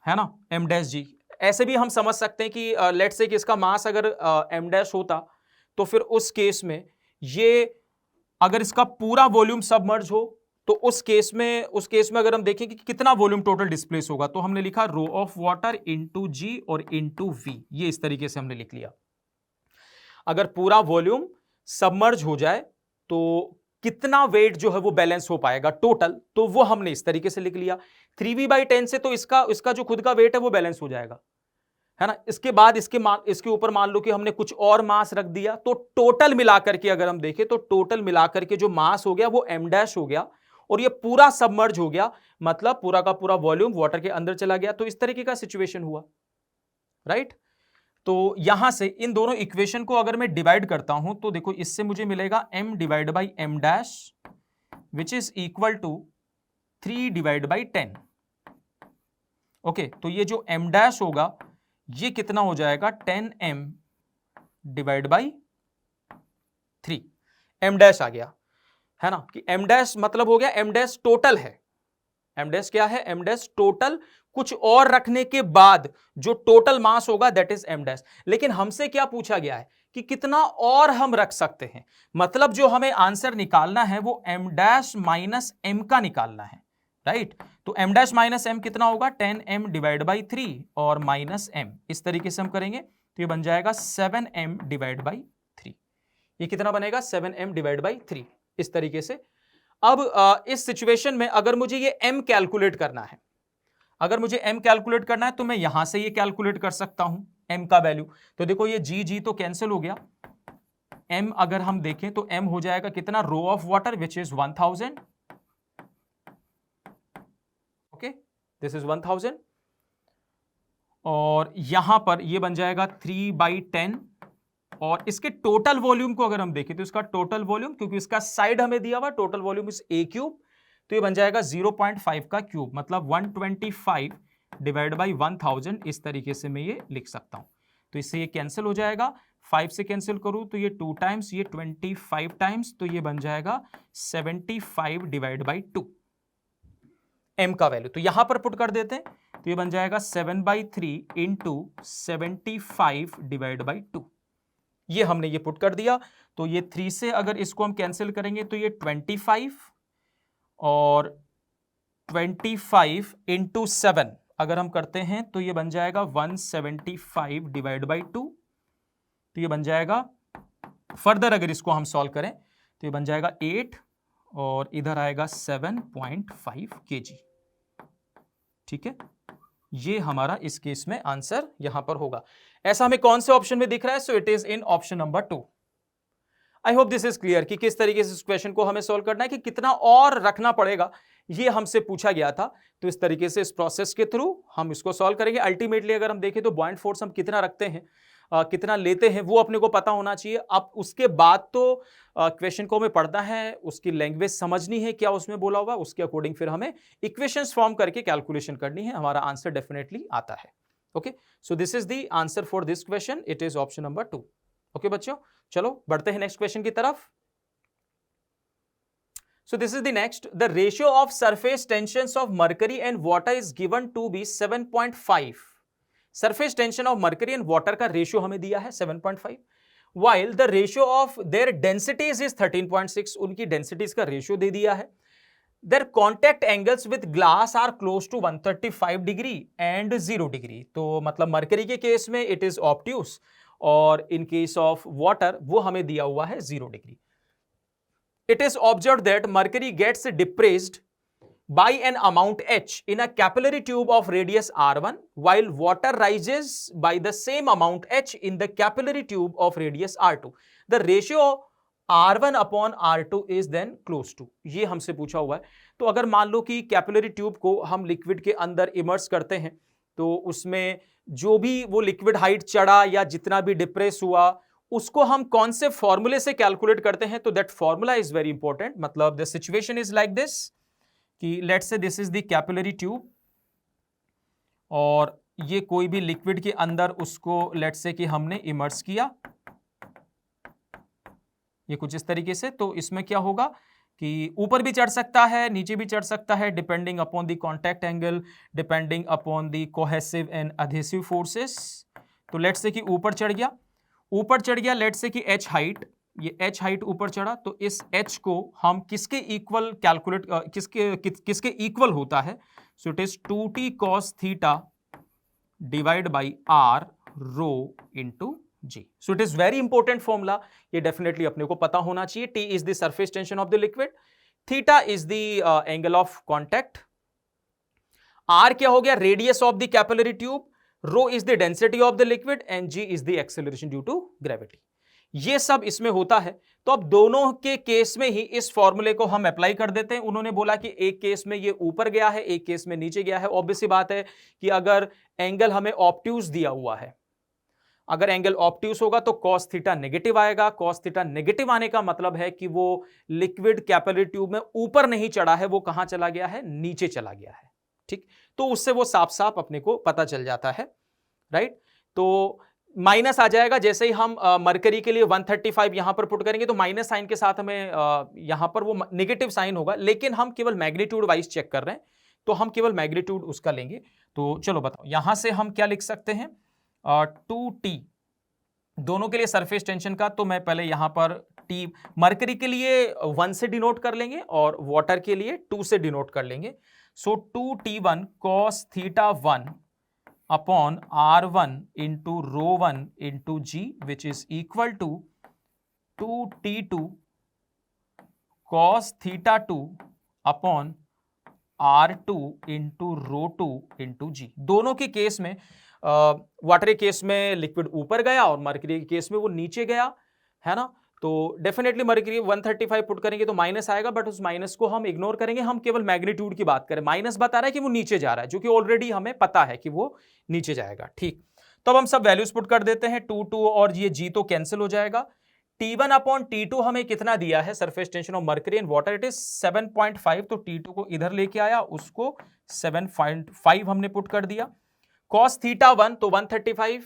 है ना, एम डैश जी, ऐसे भी हम समझ सकते हैं कि लेट्स से कि इसका मास अगर एम डैश होता तो फिर उस केस में ये अगर इसका पूरा वॉल्यूम सबमर्ज हो तो उस केस में अगर हम देखें कि कितना वॉल्यूम टोटल डिस्प्लेस होगा, तो हमने लिखा रो ऑफ वाटर इंटू जी और इंटू वी, ये इस तरीके से हमने लिख लिया। अगर पूरा वॉल्यूम सबमर्ज हो जाए तो कितना वेट जो है वो बैलेंस हो पाएगा टोटल, तो वो हमने इस तरीके से लिख लिया। 3v/10 से तो इसका जो खुद का वेट है वो बैलेंस हो जाएगा, है ना। इसके बाद इसके ऊपर मान लो कि हमने कुछ और मास रख दिया, तो टोटल मिलाकर के अगर हम देखें तो टोटल मिलाकर के जो मास हो गया वो एम डैश हो गया और ये पूरा सबमर्ज हो गया, मतलब पूरा का पूरा वॉल्यूम वाटर के अंदर चला गया। तो इस तरीके का सिचुएशन हुआ, राइट। तो यहां से इन दोनों इक्वेशन को अगर मैं डिवाइड करता हूं तो देखो इससे मुझे मिलेगा m divide by m dash which is equal to 3 divide by 10। Okay, तो ये जो m डैश होगा ये कितना हो जाएगा, 10m divide by 3, m dash आ गया, है ना, कि m डैश मतलब हो गया, m डैश टोटल है, m डैश क्या है, m डैश टोटल कुछ और रखने के बाद जो टोटल मास होगा दैट इज m डैश। लेकिन हमसे क्या पूछा गया है कि कितना और हम रख सकते हैं, मतलब जो हमें आंसर निकालना है वो m डैश माइनस m का निकालना है, राइट। तो m डैश माइनस m कितना होगा, 10m डिवाइड बाई 3 और माइनस m, इस तरीके से हम करेंगे तो ये बन जाएगा 7m डिवाइड बाई 3। ये कितना बनेगा, 7m डिवाइड बाई 3, इस तरीके से। अब इस सिचुएशन में अगर मुझे ये m कैलकुलेट करना है, अगर मुझे m कैलकुलेट करना है तो मैं यहां से ये कैलकुलेट कर सकता हूं m का वैल्यू। तो देखो ये g तो कैंसिल हो गया, m अगर हम देखें तो m हो जाएगा कितना, rho of water which is 1000, okay, this is 1000, और यहां पर ये बन जाएगा 3/10, और इसके टोटल वॉल्यूम को अगर हम देखें तो इसका टोटल वॉल्यूम, क्योंकि इसका साइड हमें दिया हुआ total volume is a cube, तो ये बन जाएगा 0.5 का क्यूब, मतलब 125 डिवाइड बाई 1000, इस तरीके से मैं ये लिख सकता हूं। तो इससे ये कैंसिल हो जाएगा, 5 से कैंसिल करूं तो ये 2 टाइम्स, ये 25 टाइम्स, तो ये बन जाएगा 75 डिवाइड बाई 2 m का वैल्यू। तो यहां पर पुट कर देते हैं तो ये बन जाएगा 7/3 इंटू 75 डिवाइड बाई 2, ये हमने ये पुट कर दिया। तो ये 3 से अगर इसको हम कैंसिल करेंगे तो ये 25 और 25 इंटू 7 अगर हम करते हैं तो ये बन जाएगा 175 डिवाइड बाई 2, तो ये बन जाएगा, फर्दर अगर इसको हम सॉल्व करें तो ये बन जाएगा 8 और इधर आएगा 7.5 kg, ठीक है। ये हमारा इस केस में आंसर यहां पर होगा। ऐसा हमें कौन से ऑप्शन में दिख रहा है, so it is in option number 2। I hope this is clear कि किस तरीके से इस क्वेश्चन को हमें सॉल्व करना है, कि कितना और रखना पड़ेगा, ये हमसे पूछा गया था। तो इस तरीके से इस प्रोसेस के थ्रू हम इसको सॉल्व करेंगे। अल्टीमेटली अगर हम देखें तो बॉइंट फोर्स हम कितना रखते हैं, कितना लेते हैं, वो अपने को पता होना चाहिए। अब उसके बाद तो क्वेश्चन को हमें पढ़ना है, उसकी लैंग्वेज समझनी है, क्या उसमें बोला हुआ, उसके अकॉर्डिंग फिर हमें इक्वेशंस फॉर्म करके कैलकुलेशन करनी है, हमारा आंसर डेफिनेटली आता है। Okay, so this is the answer for this question, it is option number 2। Okay बच्चों, चलो बढ़ते हैं नेक्स्ट क्वेश्चन की तरफ। So this is the next. The ratio of surface tensions of mercury and water is given to be 7.5. Surface tension of mercury and water का ratio हमें दिया है 7.5. While the ratio of their densities is 13.6. उनकी densities का ratio दे दिया है. Their contact angles with glass are close to 135 degree and 0 degree. तो मतलब mercury के केस में it is obtuse और in case of water वो हमें दिया हुआ है 0 degree. It is observed that mercury gets depressed by an amount h in a capillary tube of radius r1, while water rises by the same amount h in the capillary tube of radius r2. The ratio R1 upon R2 is then close to, ये हमसे पूछा हुआ है। तो अगर मान लो कि capillary tube को हम लिक्विड के अंदर इमर्स करते हैं, तो उसमें जो भी वो लिक्विड हाइट चढ़ा या जितना भी डिप्रेस हुआ, उसको हम कौन से फॉर्मूले से कैलकुलेट करते हैं, तो that formula is very important. मतलब the situation is like this कि let's say this is the capillary tube, और ये कोई भी लिक्विड के अंदर उसको लेट्स से कि हमने इमर्स किया, ये कुछ इस तरीके से। तो इसमें क्या होगा कि ऊपर भी चढ़ सकता है, नीचे भी चढ़ सकता है, depending upon the contact angle, depending upon the cohesive and adhesive forces. तो लेट्स से कि ऊपर चढ़ गया, लेट्स से कि h हाइट, ये h हाइट ऊपर चढ़ा, तो इस h को हम किसके इक्वल कैलकुलेट, किसके इक्वल होता है, so it is 2t cos theta divide by r rho into g. So it is very important formula, ये डेफिनेटली अपने को पता होना चाहिए। T is the surface tension of the liquid, theta is the angle of contact, R क्या हो गया, radius of the capillary tube, rho is the density of the liquid and g is the acceleration due to gravity. ये सब इसमें होता है। तो अब दोनों के केस में ही इस फॉर्मूले को हम अप्लाई कर देते हैं। उन्होंने बोला कि एक केस में ये ऊपर गया है, एक केस में नीचे गया है। ऑब्वियस सी बात है कि अगर एंगल हमें ऑब्ट्यूज दिया हुआ है, अगर एंगल ऑब्ट्यूज होगा तो cos थीटा नेगेटिव आएगा। cos थीटा नेगेटिव आने का मतलब है कि वो लिक्विड कैपिलरी ट्यूब में ऊपर नहीं चढ़ा है, वो कहां चला गया है, नीचे चला गया है। ठीक, तो उससे वो साफ साफ अपने को पता चल जाता है, राइट। तो माइनस आ जाएगा, जैसे ही हम मरकरी के लिए 135 यहां पर पुट करेंगे तो माइनस साइन के साथ हमें यहां पर वो नेगेटिव साइन होगा, लेकिन हम केवल मैग्नीट्यूड वाइज चेक कर रहे हैं, तो हम केवल मैग्नीट्यूड उसका लेंगे। तो चलो बताओ, यहां से हम क्या लिख सकते हैं, 2t दोनों के लिए सरफेस टेंशन का। तो मैं पहले यहां पर t मरकरी के लिए 1 से डिनोट कर लेंगे और वाटर के लिए 2 से डिनोट कर लेंगे। So 2t1 cos theta 1 upon r1 into rho 1 into g which is equal to 2t2 cos theta 2 upon r2 into rho 2 into g. दोनों के केस में वाटर के केस में लिक्विड ऊपर गया और मरकरी के केस में वो नीचे गया, है ना। तो डेफिनेटली मरकरी 135 पुट करेंगे तो माइनस आएगा, बट उस माइनस को हम इग्नोर करेंगे, हम केवल मैग्नीट्यूड की बात करें। माइनस बता रहा है कि वो नीचे जा रहा है, जो कि ऑलरेडी हमें पता है कि वो नीचे जाएगा। ठीक, तो अब हम सब वैल्यूज पुट कर देते हैं, 2 और ये जी तो कैंसिल हो जाएगा। T1 अपॉन T2 हमें कितना दिया है, surface tension of mercury and water, it is 7.5। तो T2 को इधर लेके आया, उसको 7.5 हमने पुट कर दिया। cos थीटा 1 तो 135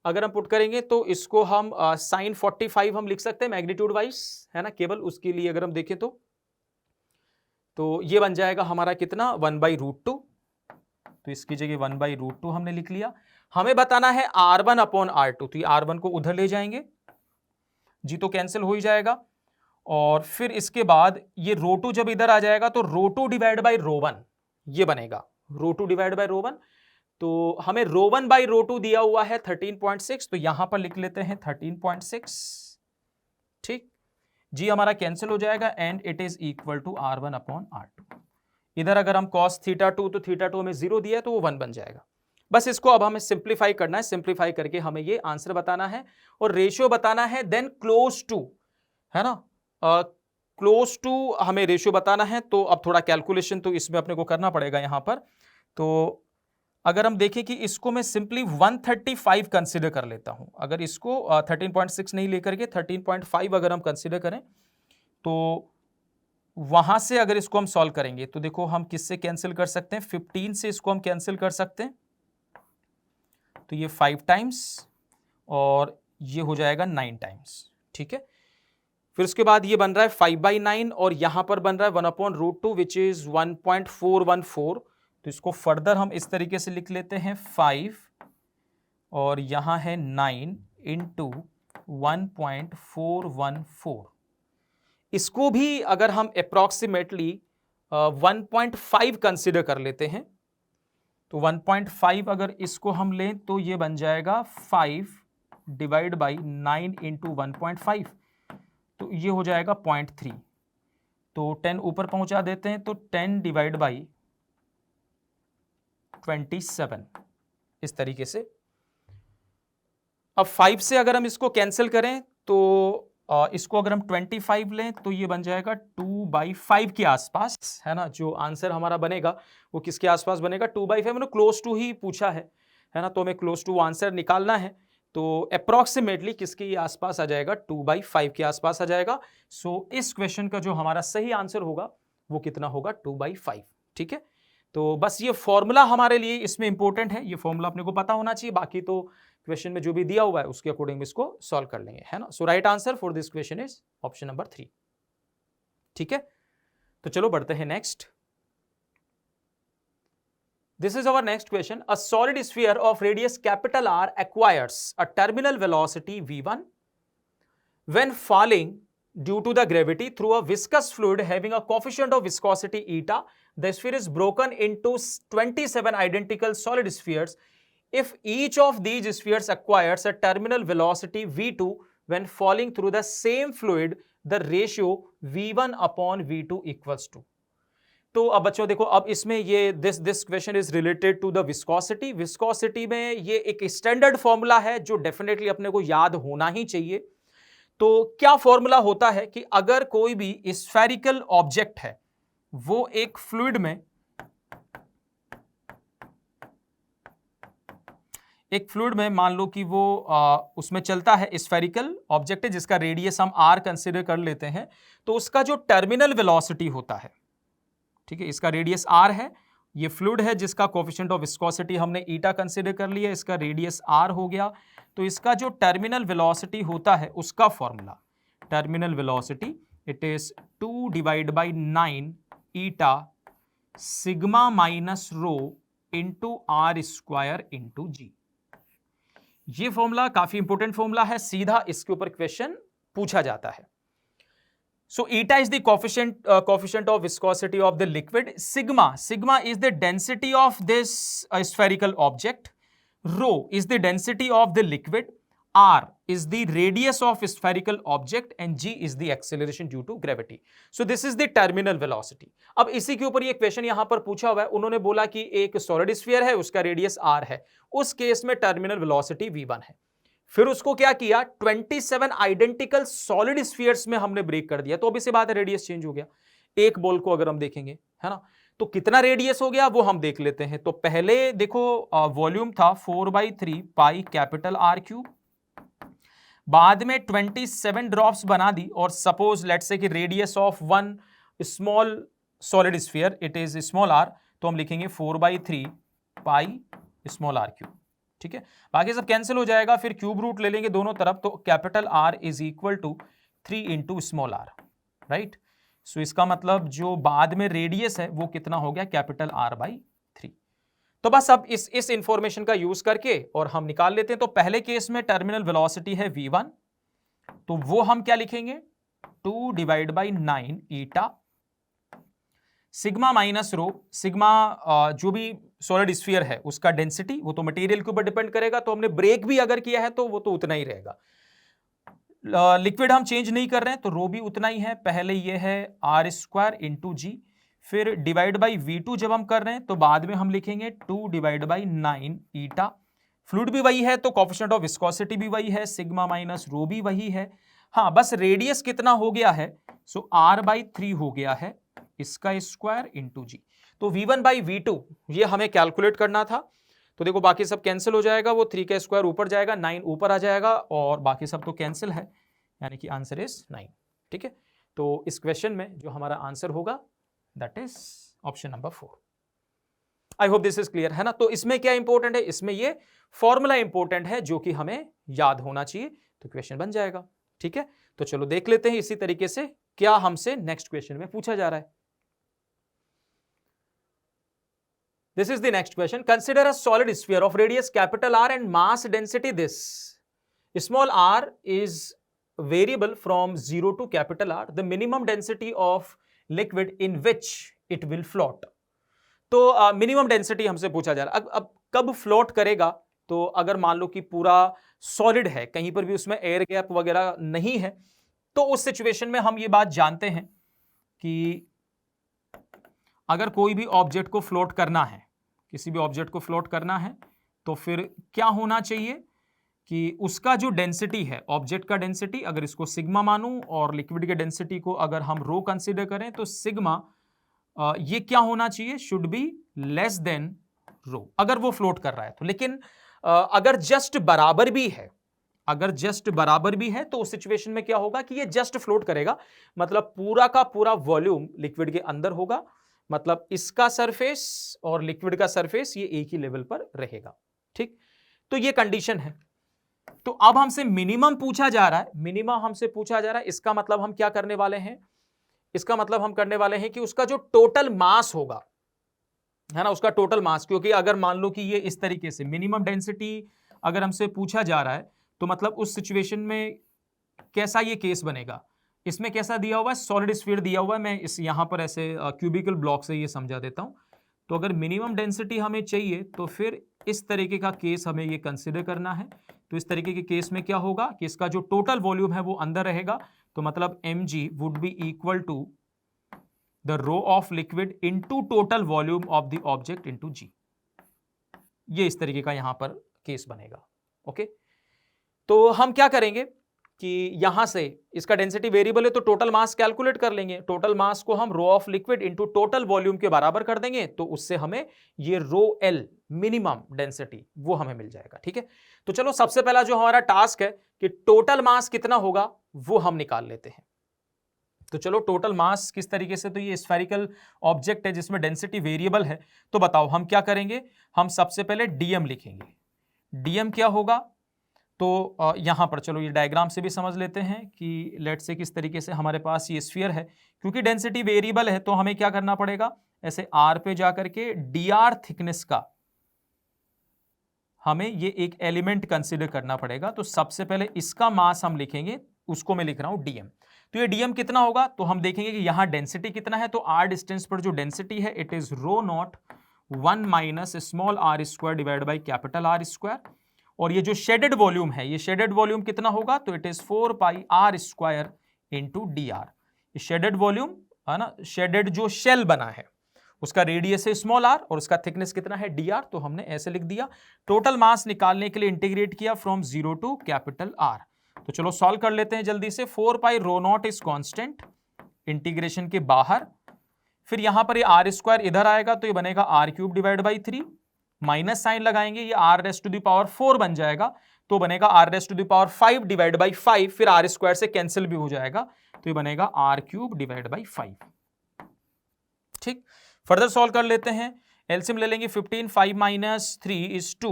अगर हम पुट करेंगे तो इसको हम sin 45 हम लिख सकते हैं मैग्नीट्यूड वाइज, है ना। केवल उसके लिए अगर हम देखें तो ये बन जाएगा हमारा कितना, 1/√2। तो इसकी जगह 1/√2 हमने लिख लिया। हमें बताना है R1 अपॉन R2, तो ये R1 को उधर ले जाएंगे, जी तो कैंसिल हो ही जाएगा। और फिर इसके बाद ये रो 2 जब इधर आ जाएगा तो रो 2 डिवाइड बाई रो 1 ये बनेगा, रो 2 डिवाइड बाई रो 1। तो हमें रो 1 बाई रो 2 दिया हुआ है 13.6, तो यहां पर लिख लेते हैं 13.6। ठीक, जी हमारा कैंसिल हो जाएगा and it is equal to R1 upon R2। इधर अगर हम cos थीटा 2 तो थीटा 2 हमें 0 दिया है तो वो 1 बन जाएगा। बस इसको अब हमें सिंप्लीफाई करना है, सिंप्लीफाई करके हमें ये आंसर बताना है और रेशियो बताना है, देन क्लोज टू, है ना, क्लोज टू हमें रेशियो बताना है। तो अब थोड़ा कैलकुलेशन तो इसमें अपने को करना पड़ेगा यहां पर। तो अगर हम देखें कि इसको मैं सिंपली 135 कंसीडर कर लेता हूं, अगर इसको 13.6 नहीं लेकर के 13.5 अगर हम कंसीडर करें, तो वहां से अगर इसको हम सॉल्व करेंगे तो देखो हम किससे कैंसिल कर सकते हैं, 15 से इसको हम कैंसिल कर सकते हैं, तो ये 5 टाइम्स और ये हो जाएगा 9 टाइम्स। ठीक है, फिर उसके बाद ये बन रहा है 5/9 और यहां पर बन रहा है 1/√2 विच इज 1.414। तो इसको फर्दर हम इस तरीके से लिख लेते हैं 5 और यहां है 9 इंटू 1.414। इसको भी अगर हम अप्रॉक्सीमेटली 1.5 कंसिडर कर लेते हैं, तो 1.5 अगर इसको हम लें तो ये बन जाएगा 5 डिवाइड बाई 9 इंटू 1.5, तो ये हो जाएगा 0.3। तो 10 ऊपर पहुंचा देते हैं, तो 10 डिवाइड बाई 27 इस तरीके से। अब 5 से अगर हम इसको कैंसिल करें तो इसको अगर हम 25 लें तो ये बन जाएगा 2/5 के आसपास, है ना। जो आंसर हमारा बनेगा वो किसके आसपास बनेगा, 2/5, मैंने क्लोज टू ही पूछा है ना, तो हमें क्लोज टू आंसर निकालना है। तो अप्रोक्सीमेटली किसके आसपास आ जाएगा, 2/5 के आसपास आ जाएगा। सो इस क्वेश्चन का जो हमारा सही आंसर होगा वो कितना होगा, 2/5। ठीक है, तो बस ये फॉर्मूला हमारे लिए इसमें इंपॉर्टेंट है, ये फॉर्मूला अपने को पता होना चाहिए, बाकी तो क्वेश्चन में जो भी दिया हुआ है उसके अकॉर्डिंग इसको सॉल्व कर लेंगे, है ना। So right answer for this question is option number 3। ठीक है, तो चलो बढ़ते हैं next. This is our next question. A solid sphere of radius capital R acquires a terminal velocity v1 when falling due to the gravity through a viscous fluid having a coefficient of viscosity eta. The sphere is broken into 27 identical solid spheres. If each of these spheres acquires a terminal velocity v2 when falling through the same fluid, the ratio v1 upon v2 equals to. तो अब बच्चों देखो, अब इसमें ये this question is related to the viscosity. Viscosity में ये एक स्टैंडर्ड फॉर्मूला है जो डेफिनेटली अपने को याद होना ही चाहिए। तो क्या फॉर्मूला होता है कि अगर कोई भी स्फेरिकल ऑब्जेक्ट है वो एक फ्लूइड में, मान लो कि वो उसमें चलता है, स्फेरिकल ऑब्जेक्ट है जिसका रेडियस हम आर कंसीडर कर लेते हैं, तो उसका जो टर्मिनल वेलोसिटी होता है, ठीक है, इसका रेडियस आर है, ये फ्लूइड है जिसका कोएफिशिएंट ऑफ विस्कोसिटी हमने ईटा कंसीडर कर लिया, इसका रेडियस आर हो गया, तो इसका जो टर्मिनल वेलोसिटी होता है उसका formula, terminal velocity it is 2/9 eta sigma minus rho into R square into g. ये फॉर्मूला काफी इंपॉर्टेंट फॉर्मूला है, सीधा इसके ऊपर क्वेश्चन पूछा जाता है। So eta is the coefficient of viscosity of the liquid. Sigma is the density of this spherical object. Rho is the density of the liquid. R is the radius of spherical object and G is the acceleration due to gravity. So this is the terminal velocity. अब इसी के ऊपर ये question यहां पर पूछा हुआ है, उन्होंने बोला कि एक सॉलिड स्फीयर है, उसका रेडियस R है, उस केस में टर्मिनल वेलोसिटी v1 है। फिर उसको क्या किया, 27 आइडेंटिकल सॉलिड स्फीयर्स में हमने ब्रेक कर दिया, तो अभी से बात है रेडियस चेंज हो गया। एक बॉल को अगर हम देखेंगे, है ना, तो कितना रेडियस हो गया वो हम देख लेते हैं। तो पहले देखो वॉल्यूम था 4/3 पाई कैपिटल आर क्यूब, बाद में 27 ड्रॉप्स बना दी, और सपोज लेट्स से कि radius of one small solid sphere it is small r, तो हम लिखेंगे 4/3 पाई स्मॉल आर क्यूब। ठीक है, बाकी सब कैंसिल हो जाएगा, फिर क्यूब रूट ले लेंगे दोनों तरफ, तो capital R is equal to 3 into small R, right. So इसका मतलब जो बाद में रेडियस है वो कितना हो गया, कैपिटल R/3। तो बस अब इस इंफॉर्मेशन का यूज करके और हम निकाल लेते हैं। तो पहले केस में टर्मिनल वेलोसिटी है v1, तो वो हम क्या लिखेंगे, 2/9 ईटा सिग्मा माइनस रो, सिग्मा जो भी सॉलिड स्फीयर है उसका डेंसिटी, वो तो मटेरियल के ऊपर डिपेंड करेगा, तो हमने ब्रेक भी अगर किया है तो वो तो उतना ही रहेगा। लिक्विड हम चेंज नहीं कर रहे हैं तो रो भी उतना ही है, पहले ये है आर स्क्वायर इंटू जी, फिर डिवाइड बाई v2 जब हम कर रहे हैं तो बाद में हम लिखेंगे 2/9 ईटा, फ्लूइड भी वही है तो कोएफिशिएंट ऑफ विस्कोसिटी भी वही है, सिग्मा माइनस रो भी वही है। हाँ, बस रेडियस कितना हो गया है, सो r/3 हो गया है, इसका स्क्वायर इंटू जी। तो v1/v2 ये हमें कैलकुलेट करना था, तो देखो बाकी सब कैंसिल हो जाएगा, वो 3 का स्क्वायर ऊपर जाएगा, 9 ऊपर आ जाएगा, और बाकी सब तो कैंसिल है, यानी कि आंसर इज 9। ठीक है, तो इस क्वेश्चन में जो हमारा आंसर होगा that is option number 4। I hope this is clear, है ना। तो इसमें क्या इंपॉर्टेंट है, इसमें ये फॉर्मूला इंपॉर्टेंट है जो कि हमें याद होना चाहिए, तो क्वेश्चन बन जाएगा। ठीक है, तो चलो देख लेते हैं इसी तरीके से क्या हमसे नेक्स्ट क्वेश्चन में पूछा जा रहा है। This is the next question. Consider a solid sphere of radius capital R and mass density this. Small r is variable from 0 to capital R. The minimum density of liquid in which it will float. तो minimum density हमसे पूछा जा रहा है। अब कब float करेगा, तो अगर मान लो कि पूरा सॉलिड है, कहीं पर भी उसमें एयर गैप वगैरह नहीं है, तो उस सिचुएशन में हम ये बात जानते हैं कि अगर कोई भी ऑब्जेक्ट को फ्लोट करना है, किसी भी ऑब्जेक्ट को फ्लोट करना है, तो फिर क्या होना चाहिए कि उसका जो डेंसिटी है, ऑब्जेक्ट का डेंसिटी, अगर इसको सिग्मा मानूं और लिक्विड के डेंसिटी को अगर हम रो कंसीडर करें तो सिग्मा ये क्या होना चाहिए, शुड बी लेस देन रो, अगर वो फ्लोट कर रहा है तो। लेकिन अगर जस्ट बराबर भी है, अगर जस्ट बराबर भी है तो उस सिचुएशन में क्या होगा कि ये जस्ट फ्लोट करेगा, मतलब पूरा का पूरा वॉल्यूम लिक्विड के अंदर होगा, मतलब इसका सरफेस और लिक्विड का सरफेस ये एक ही लेवल पर रहेगा। ठीक, तो ये कंडीशन है। तो अब हमसे मिनिमम पूछा जा रहा है, मिनिमम हमसे पूछा जा रहा है, इसका मतलब हम क्या करने वाले हैं, इसका मतलब हम करने वाले हैं कि उसका जो टोटल मास होगा, है ना, उसका टोटल मास, क्योंकि अगर मान लो कि ये इस तरीके से मिनिमम डेंसिटी अगर हमसे पूछा जा रहा है तो मतलब उस सिचुएशन में कैसा ये केस बनेगा, इसमें कैसा दिया हुआ है, सॉलिड स्फीयर दिया हुआ है। मैं इस यहां पर ऐसे क्यूबिकल ब्लॉक से ये समझा देता हूं। तो अगर मिनिमम डेंसिटी हमें चाहिए तो फिर इस तरीके का केस हमें ये कंसिडर करना है। तो इस तरीके के केस में क्या होगा कि इसका जो टोटल वॉल्यूम है वो अंदर रहेगा, तो मतलब mg would be equal to the rho of liquid into total volume of the object into g। ये इस तरीके का यहां पर केस बनेगा। ओके, तो हम क्या करेंगे कि यहां से इसका डेंसिटी वेरिएबल है तो टोटल मास कैलकुलेट कर लेंगे, टोटल मास को हम rho of liquid into total volume के बराबर कर देंगे, तो उससे हमें ये रो एल मिनिमम डेंसिटी वो हमें मिल जाएगा। ठीक है, तो चलो सबसे पहला जो हमारा टास्क है कि टोटल मास कितना होगा वो हम निकाल लेते हैं। तो चलो टोटल मास किस तरीके से, तो ये स्फेरिकल ऑब्जेक्ट है जिसमें डेंसिटी वेरिएबल है, तो बताओ हम क्या करेंगे, हम सबसे पहले डीएम लिखेंगे। डीएम क्या होगा, तो यहां पर चलो ये डायग्राम से भी समझ लेते हैं कि लेट से किस तरीके से हमारे पास ये स्फीयर है, क्योंकि डेंसिटी वेरिएबल है तो हमें क्या करना पड़ेगा, ऐसे आर पे जाकर के डीआर थिकनेस का हमें ये एक एलिमेंट कंसीडर करना पड़ेगा। तो सबसे पहले इसका मास हम लिखेंगे, उसको मैं लिख रहा हूं डीएम। तो ये डीएम कितना होगा, तो हम देखेंगे कि यहां डेंसिटी कितना है, तो आर डिस्टेंस पर जो डेंसिटी है it is rho naught 1 minus small r square divide by capital r square, और ये जो शेडेड वॉल्यूम है, ये शेडेड वॉल्यूम कितना होगा, तो it is 4 pi r square into d r. Shaded volume है ना, शेडेड जो शेल बना है उसका रेडियस है स्मॉल आर और उसका थिकनेस कितना है डी आर, तो हमने ऐसे लिख दिया। टोटल मास निकालने के लिए इंटीग्रेट किया फ्रॉम 0 टू कैपिटल आर। तो चलो सॉल्व कर लेते हैं जल्दी से। 4 पाई rho not is constant, integration के बाहर, फिर यहां पर ये आर स्क्वायर इधर आएगा तो ये बनेगा r cube divide by 3, minus sign लगाएंगे ये r raised to the power 4 बन जाएगा, तो बनेगा r raised to the power 5 divide by 5, फिर आर स्क्वायर से कैंसिल भी हो जाएगा तो ये बनेगा आर क्यूब डिवाइड बाई 5। ठीक, फर्दर सॉल्व कर लेते हैं, एलसीएम ले लेंगे 15, 5 माइनस 3 इज 2,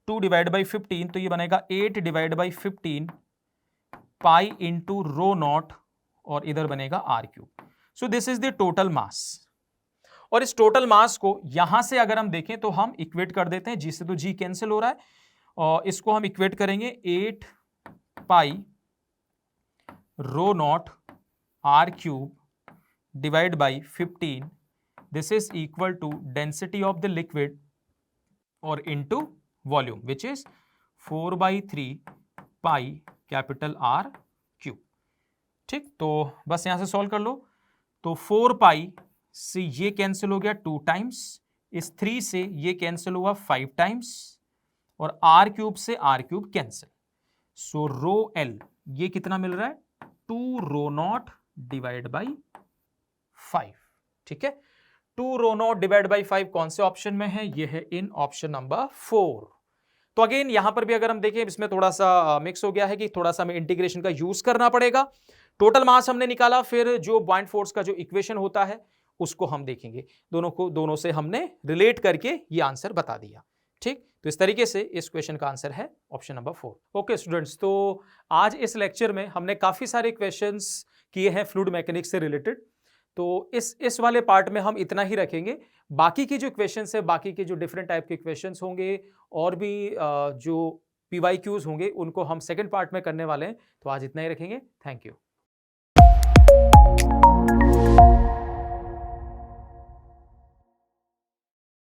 2 डिवाइड बाई 15 तो ये बनेगा 8 divide by 15 pi into rho naught और इधर बनेगा r cube. So this is the total mass, और इस टोटल मास को यहां से अगर हम देखें तो हम इक्वेट कर देते हैं, जी से तो जी कैंसिल हो रहा है, और इसको हम इक्वेट करेंगे 8 pi rho naught R cube divide by 15, this is equal to density of the liquid और into volume which is 4/3 pi capital R cube. ठीक, तो बस यहां से सॉल्व कर लो, तो 4 पाई से ये कैंसिल हो गया 2 टाइम्स, इस 3 से ये कैंसिल हुआ 5 टाइम्स, और आर क्यूब से r cube cancel, so rho l ये कितना मिल रहा है, 2 रो नॉट डिवाइड बाई 5। ठीक है, 2 रो नॉट डिवाइड बाई 5 कौन से ऑप्शन में है, ये है इन ऑप्शन नंबर 4। तो अगेन यहां पर भी अगर हम देखें इसमें थोड़ा सा मिक्स हो गया है कि थोड़ा सा हमें इंटीग्रेशन का यूज करना पड़ेगा। टोटल मास हमने निकाला, फिर जो बॉइंट फोर्स का जो इक्वेशन होता है उसको हम देखेंगे, दोनों से हमने रिलेट करके ये आंसर बता दिया। ठीक, तो इस तरीके से इस क्वेश्चन का आंसर है ऑप्शन नंबर 4। ओके स्टूडेंट्स, तो आज इस लेक्चर में हमने काफी सारे क्वेश्चंस किए हैं फ्लूइड मैकेनिक्स से रिलेटेड, तो इस वाले पार्ट में हम इतना ही रखेंगे। बाकी की जो क्वेश्चंस है, बाकी के जो डिफरेंट टाइप के क्वेश्चंस होंगे और भी जो PYQs होंगे उनको हम सेकंड पार्ट में करने वाले हैं, तो आज इतना ही रखेंगे। Thank you.